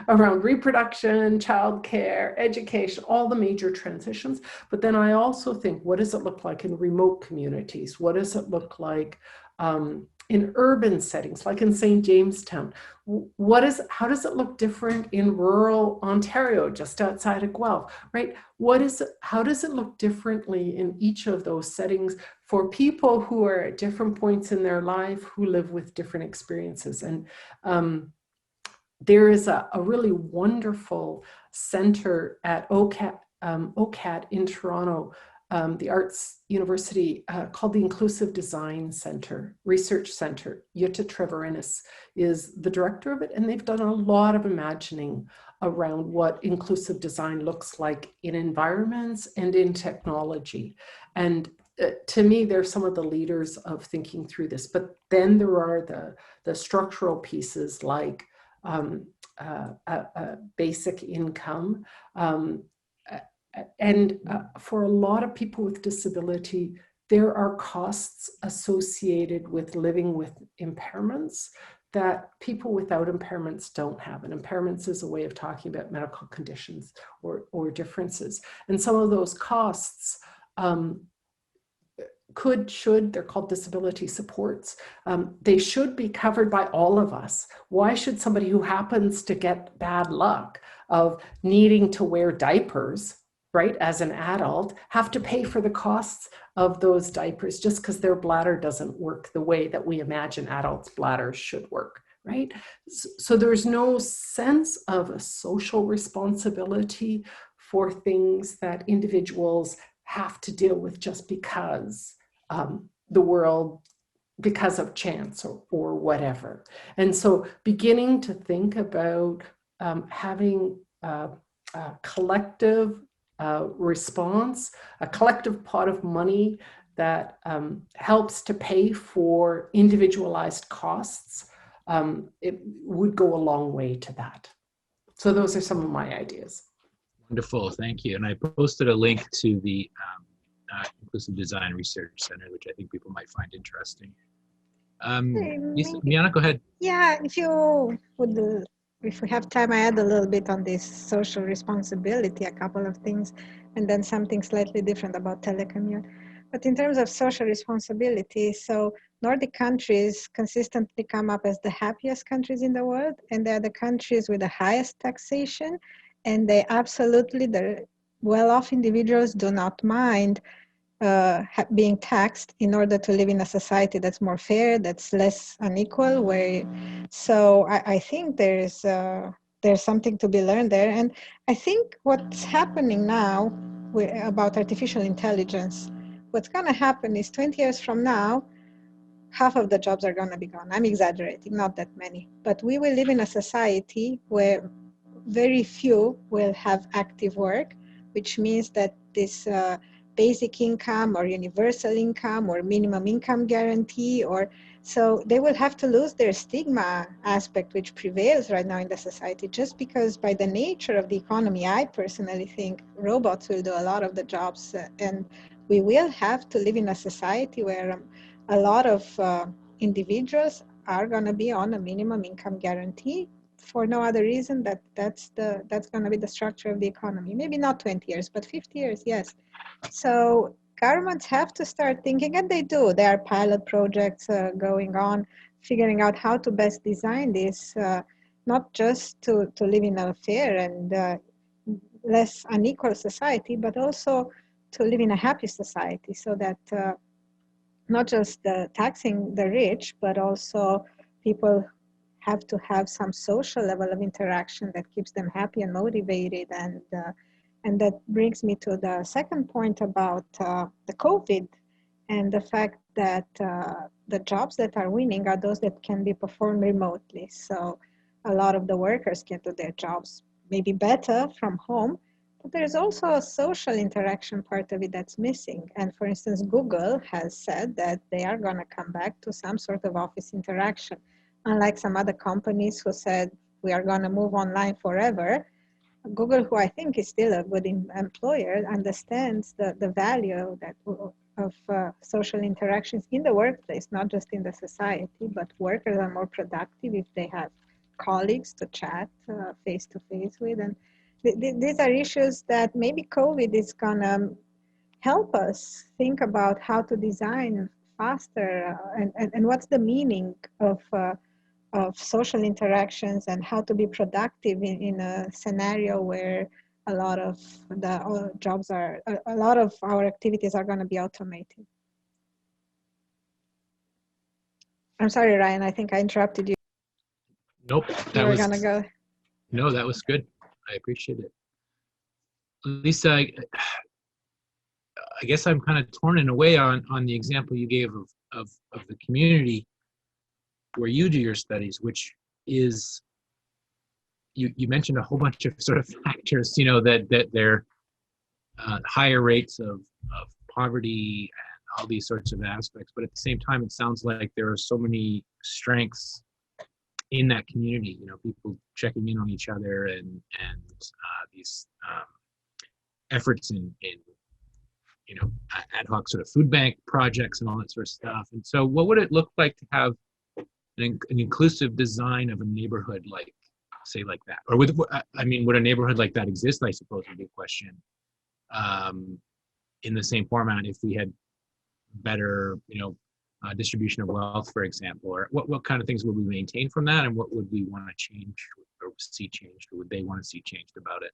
Speaker 3: around reproduction, childcare, education, all the major transitions. But then I also think, what does it look like in remote communities? What does it look like in urban settings, like in St. Jamestown? How does it look different in rural Ontario, just outside of Guelph, right? How does it look differently in each of those settings for people who are at different points in their life, who live with different experiences? And there is a really wonderful center at OCAT in Toronto, the Arts University, called the Inclusive Design Center, Research Center. Jutta Treviranus is the director of it, and they've done a lot of imagining around what inclusive design looks like in environments and in technology. And to me, they're some of the leaders of thinking through this. But then there are the structural pieces like basic income. And for a lot of people with disability, there are costs associated with living with impairments that people without impairments don't have. And impairments is a way of talking about medical conditions or differences. And some of those costs they're called disability supports. They should be covered by all of us. Why should somebody who happens to get bad luck of needing to wear diapers, right, as an adult, have to pay for the costs of those diapers just because their bladder doesn't work the way that we imagine adults' bladders should work, right? So there's no sense of a social responsibility for things that individuals have to deal with just because the world because of chance or whatever. And so beginning to think about having a collective response, a collective pot of money that helps to pay for individualized costs, it would go a long way to that. So those are some of my ideas.
Speaker 2: Wonderful, thank you. And I posted a link to the Inclusive Design Research Center, which I think people might find interesting. Miana, go ahead.
Speaker 4: Yeah, if we have time, I add a little bit on this social responsibility, a couple of things, and then something slightly different about telecommute. But in terms of social responsibility, so Nordic countries consistently come up as the happiest countries in the world, and they're the countries with the highest taxation, and they absolutely, the well-off individuals do not mind being taxed in order to live in a society that's more fair, that's less unequal. So I think there's something to be learned there. And I think what's happening now about artificial intelligence, what's going to happen is 20 years from now, half of the jobs are going to be gone. I'm exaggerating, not that many. But we will live in a society where very few will have active work, which means that this basic income or universal income or minimum income guarantee, or so they will have to lose their stigma aspect, which prevails right now in the society, just because by the nature of the economy, I personally think robots will do a lot of the jobs, and we will have to live in a society where a lot of individuals are going to be on a minimum income guarantee for no other reason that's going to be the structure of the economy. Maybe not 20 years, but 50 years, yes. So governments have to start thinking, and they do. There are pilot projects going on, figuring out how to best design this, not just to live in a fair and less unequal society, but also to live in a happy society, so that not just taxing the rich, but also people have to have some social level of interaction that keeps them happy and motivated. And that brings me to the second point about the COVID and the fact that the jobs that are winning are those that can be performed remotely. So a lot of the workers can do their jobs maybe better from home, but there's also a social interaction part of it that's missing. And for instance, Google has said that they are going to come back to some sort of office interaction. Unlike some other companies who said we are going to move online forever, Google, who I think is still a good employer, understands the value of social interactions in the workplace, not just in the society, but workers are more productive if they have colleagues to chat face-to-face with. And these are issues that maybe COVID is going to help us think about how to design faster and what's the meaning of social interactions and how to be productive in a scenario where a lot of the jobs are, a lot of our activities are going to be automated. I'm sorry, Ryan, I think I interrupted you.
Speaker 2: Nope.
Speaker 4: You were going to go.
Speaker 2: No, that was good. I appreciate it. Lisa, I guess I'm kind of torn in a way on the example you gave of the community where you do your studies, which is, you mentioned a whole bunch of sort of factors, you know, that they're higher rates of poverty and all these sorts of aspects. But at the same time, it sounds like there are so many strengths in that community, you know, people checking in on each other and these efforts in you know, ad hoc sort of food bank projects and all that sort of stuff. And so what would it look like to have an inclusive design of a neighborhood like, say, like that? Or would a neighborhood like that exist, I suppose would be a question, in the same format if we had better, you know, distribution of wealth, for example? Or what kind of things would we maintain from that, and what would we want to change or see changed, or would they want to see changed about it?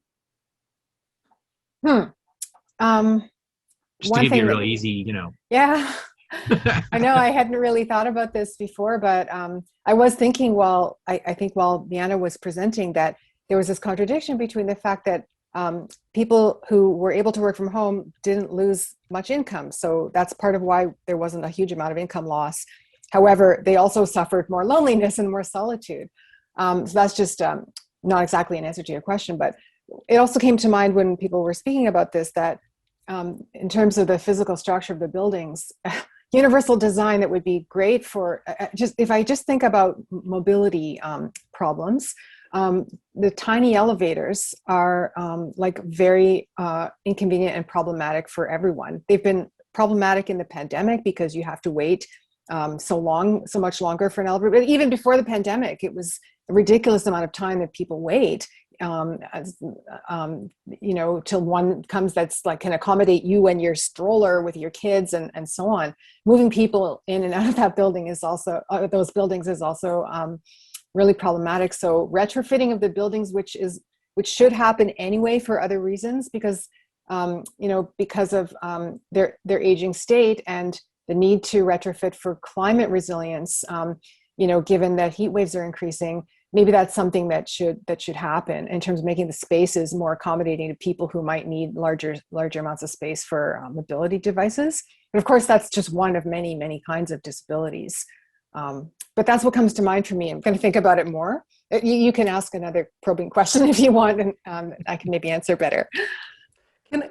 Speaker 2: Just to give you a really easy, you know.
Speaker 5: Yeah. I know I hadn't really thought about this before, but I was thinking, I think while Miana was presenting, that there was this contradiction between the fact that people who were able to work from home didn't lose much income. So that's part of why there wasn't a huge amount of income loss. However, they also suffered more loneliness and more solitude. So that's just not exactly an answer to your question, but it also came to mind when people were speaking about this, that in terms of the physical structure of the buildings, universal design that would be great for if I just think about mobility problems, the tiny elevators are like very inconvenient and problematic for everyone. They've been problematic in the pandemic because you have to wait so much longer for an elevator. But even before the pandemic, it was a ridiculous amount of time that people wait. Till one comes that's like can accommodate you and your stroller with your kids and so on. Moving people in and out of that building is also those buildings is also really problematic. So retrofitting of the buildings, which should happen anyway for other reasons, because because of their aging state and the need to retrofit for climate resilience. Given that heat waves are increasing, maybe that's something that should happen in terms of making the spaces more accommodating to people who might need larger amounts of space for mobility devices. And of course, that's just one of many, many kinds of disabilities. But that's what comes to mind for me. I'm going to think about it more. You can ask another probing question if you want, and I can maybe answer better.
Speaker 3: I'm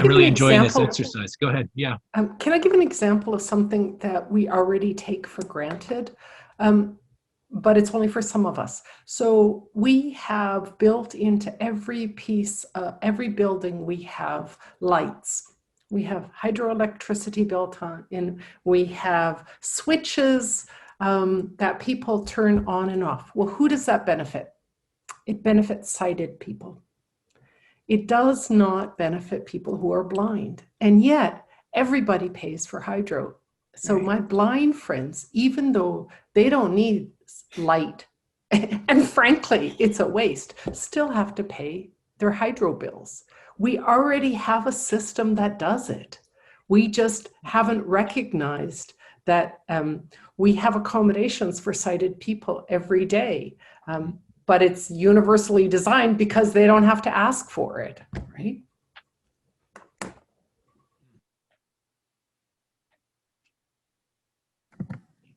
Speaker 2: really enjoying this exercise. Go ahead. Yeah.
Speaker 3: Can I give an example of something that we already take for granted? But it's only for some of us. So we have built into every piece, every building, we have lights. We have hydroelectricity built in. We have switches that people turn on and off. Well, who does that benefit? It benefits sighted people. It does not benefit people who are blind. And yet everybody pays for hydro. So my blind friends, even though they don't need light, and frankly, it's a waste, still have to pay their hydro bills. We already have a system that does it. We just haven't recognized that we have accommodations for sighted people every day, but it's universally designed because they don't have to ask for it, right?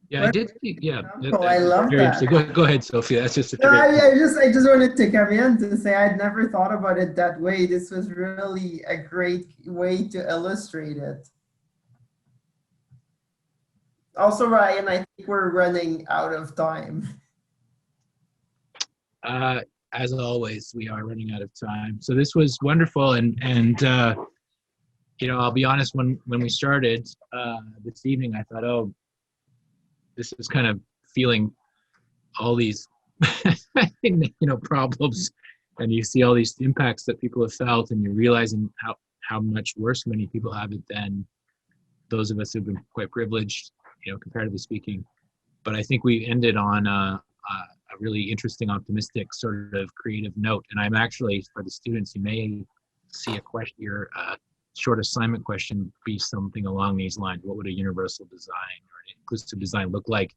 Speaker 2: Yeah, I did. Yeah,
Speaker 1: I love that.
Speaker 2: Go ahead, Sophia. That's just
Speaker 1: I just wanted to come in to say I'd never thought about it that way. This was really a great way to illustrate it. Also, Ryan, I think we're running out of time.
Speaker 2: As always, we are running out of time. So this was wonderful, and I'll be honest. When we started this evening, I thought, oh, this is kind of feeling all these problems, and you see all these impacts that people have felt, and you're realizing how much worse many people have it than those of us who've been quite privileged, comparatively speaking. But I think we ended on a really interesting, optimistic, sort of creative note. And I'm actually, for the students, you may see a question, your short assignment question be something along these lines. What would a universal design or an inclusive design look like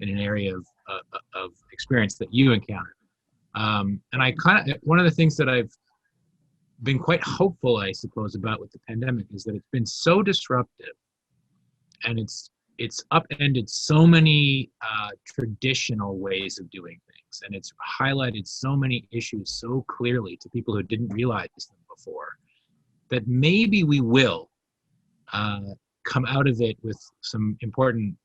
Speaker 2: in an area of experience that you encounter? And I one of the things that I've been quite hopeful, I suppose, about with the pandemic is that it's been so disruptive, and it's upended so many traditional ways of doing things, and it's highlighted so many issues so clearly to people who didn't realize them before, that maybe we will come out of it with some important,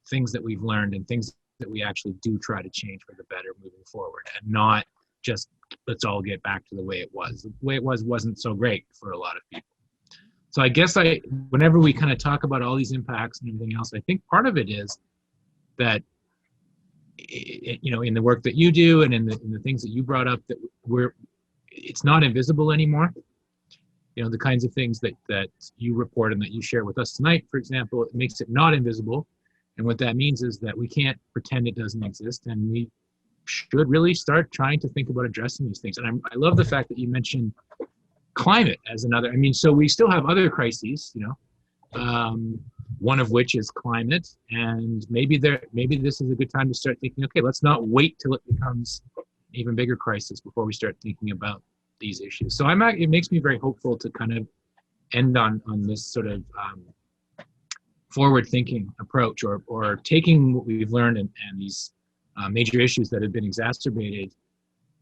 Speaker 2: things that we've learned and things that we actually do try to change for the better moving forward, and not just let's all get back to the way it was. The way it wasn't so great for a lot of people. So I guess whenever we kind of talk about all these impacts and everything else, I think part of it is that, in the work that you do and in the things that you brought up, that it's not invisible anymore. The kinds of things that you report and that you share with us tonight, for example, it makes it not invisible. And what that means is that we can't pretend it doesn't exist, and we should really start trying to think about addressing these things. And I love the fact that you mentioned climate as another. So we still have other crises, one of which is climate, and maybe this is a good time to start thinking, okay, let's not wait till it becomes an even bigger crisis before we start thinking about these issues. So it makes me very hopeful to kind of end on this sort of forward-thinking approach, or taking what we've learned and these major issues that have been exacerbated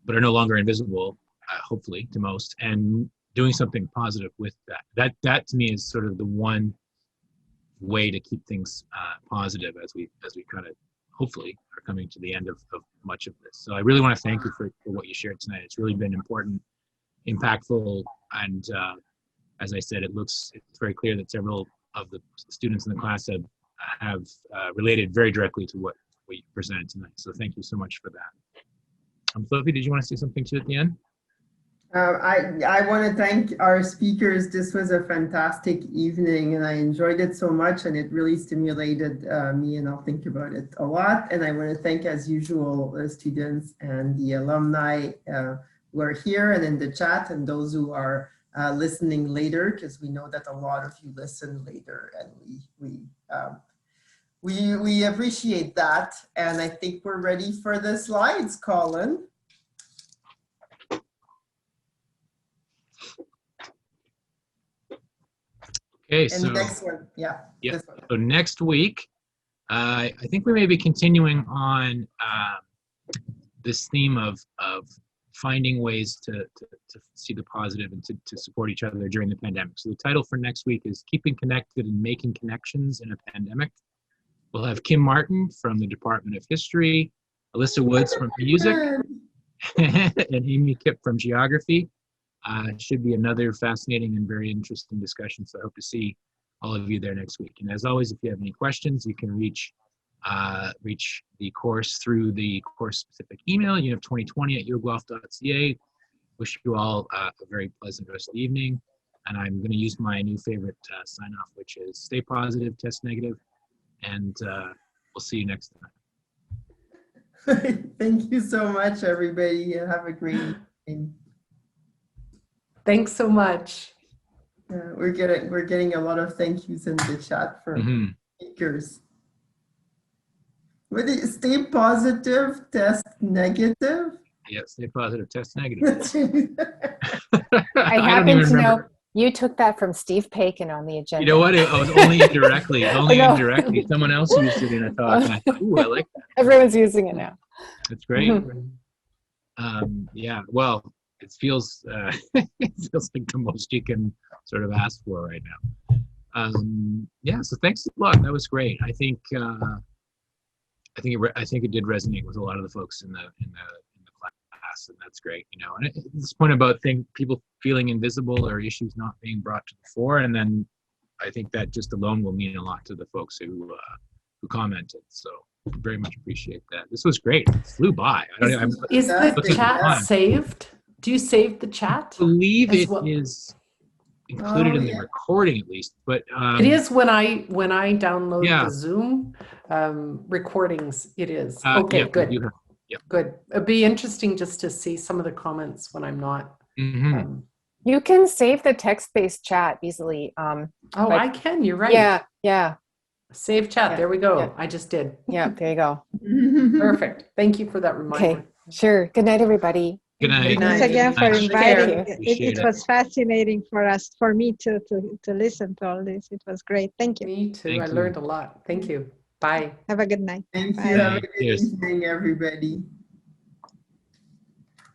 Speaker 2: but are no longer invisible, hopefully to most, and doing something positive with that. That to me is sort of the one way to keep things positive as we kind of hopefully are coming to the end of much of this. So I really want to thank you for what you shared tonight. It's really been important, impactful, and as I said, it's very clear that several of the students in the class have related very directly to what you presented tonight. So thank you so much for that. Sophie, did you want to say something too at the end?
Speaker 1: I want to thank our speakers. This was a fantastic evening and I enjoyed it so much, and it really stimulated me, and I'll think about it a lot. And I want to thank, as usual, the students and the alumni who are here and in the chat, and those who are listening later, because we know that a lot of you listen later, and we appreciate that. And I think we're ready for the slides, Colin.
Speaker 2: Okay,
Speaker 1: And
Speaker 2: so
Speaker 1: next one, yeah. This one.
Speaker 2: So next week, I think we may be continuing on this theme of finding ways to see the positive and to support each other during the pandemic. So the title for next week is Keeping Connected and Making Connections in a Pandemic. We'll have Kim Martin from the Department of History, Alyssa Woods from Music, and Amy Kipp from Geography. It should be another fascinating and very interesting discussion. So I hope to see all of you there next week. And as always, if you have any questions, you can reach the course through the course-specific email, unif2020@uguelph.ca. Wish you all a very pleasant rest of the evening. And I'm going to use my new favorite sign-off, which is stay positive, test negative, and we'll see you next time.
Speaker 1: Thank you so much, everybody. Have a great evening.
Speaker 3: Thanks so much.
Speaker 1: We're getting a lot of thank yous in the chat from speakers. Stay positive, test negative.
Speaker 2: Yeah, stay positive, test negative.
Speaker 5: I happen to know you took that from Steve Paikin on the agenda.
Speaker 2: You know what? It was only indirectly. Indirectly. Someone else used it in a talk. And I thought, ooh, I like that.
Speaker 5: Everyone's using it now.
Speaker 2: That's great. Yeah. Well, it feels like the most you can sort of ask for right now. Yeah. So thanks a lot. That was great. I think it did resonate with a lot of the folks in the class, and that's great. And this point about people feeling invisible or issues not being brought to the fore, and then I think that just alone will mean a lot to the folks who commented. So very much appreciate that. This was great. It flew by.
Speaker 3: Is the chat saved? Do you save the chat?
Speaker 2: I believe it is included in the recording at least, but
Speaker 3: it is when I download the Zoom recordings. It is okay. Good. Good. It'd be interesting just to see some of the comments when I'm not.
Speaker 5: You can save the text-based chat easily.
Speaker 3: I can. You're right.
Speaker 5: Yeah.
Speaker 3: Save chat. There we go. I just did.
Speaker 5: Yeah. There you go.
Speaker 3: Perfect. Thank you for that reminder.
Speaker 5: Okay. Sure. Good night, everybody.
Speaker 2: Good night.
Speaker 4: Thanks again for inviting.
Speaker 2: It
Speaker 4: was fascinating for me to listen to all this. It was great. Thank you.
Speaker 3: Me too. I learned a lot. Thank you. Bye.
Speaker 4: Have a good night.
Speaker 1: Thank you.
Speaker 4: Bye.
Speaker 1: Have a good evening, everybody.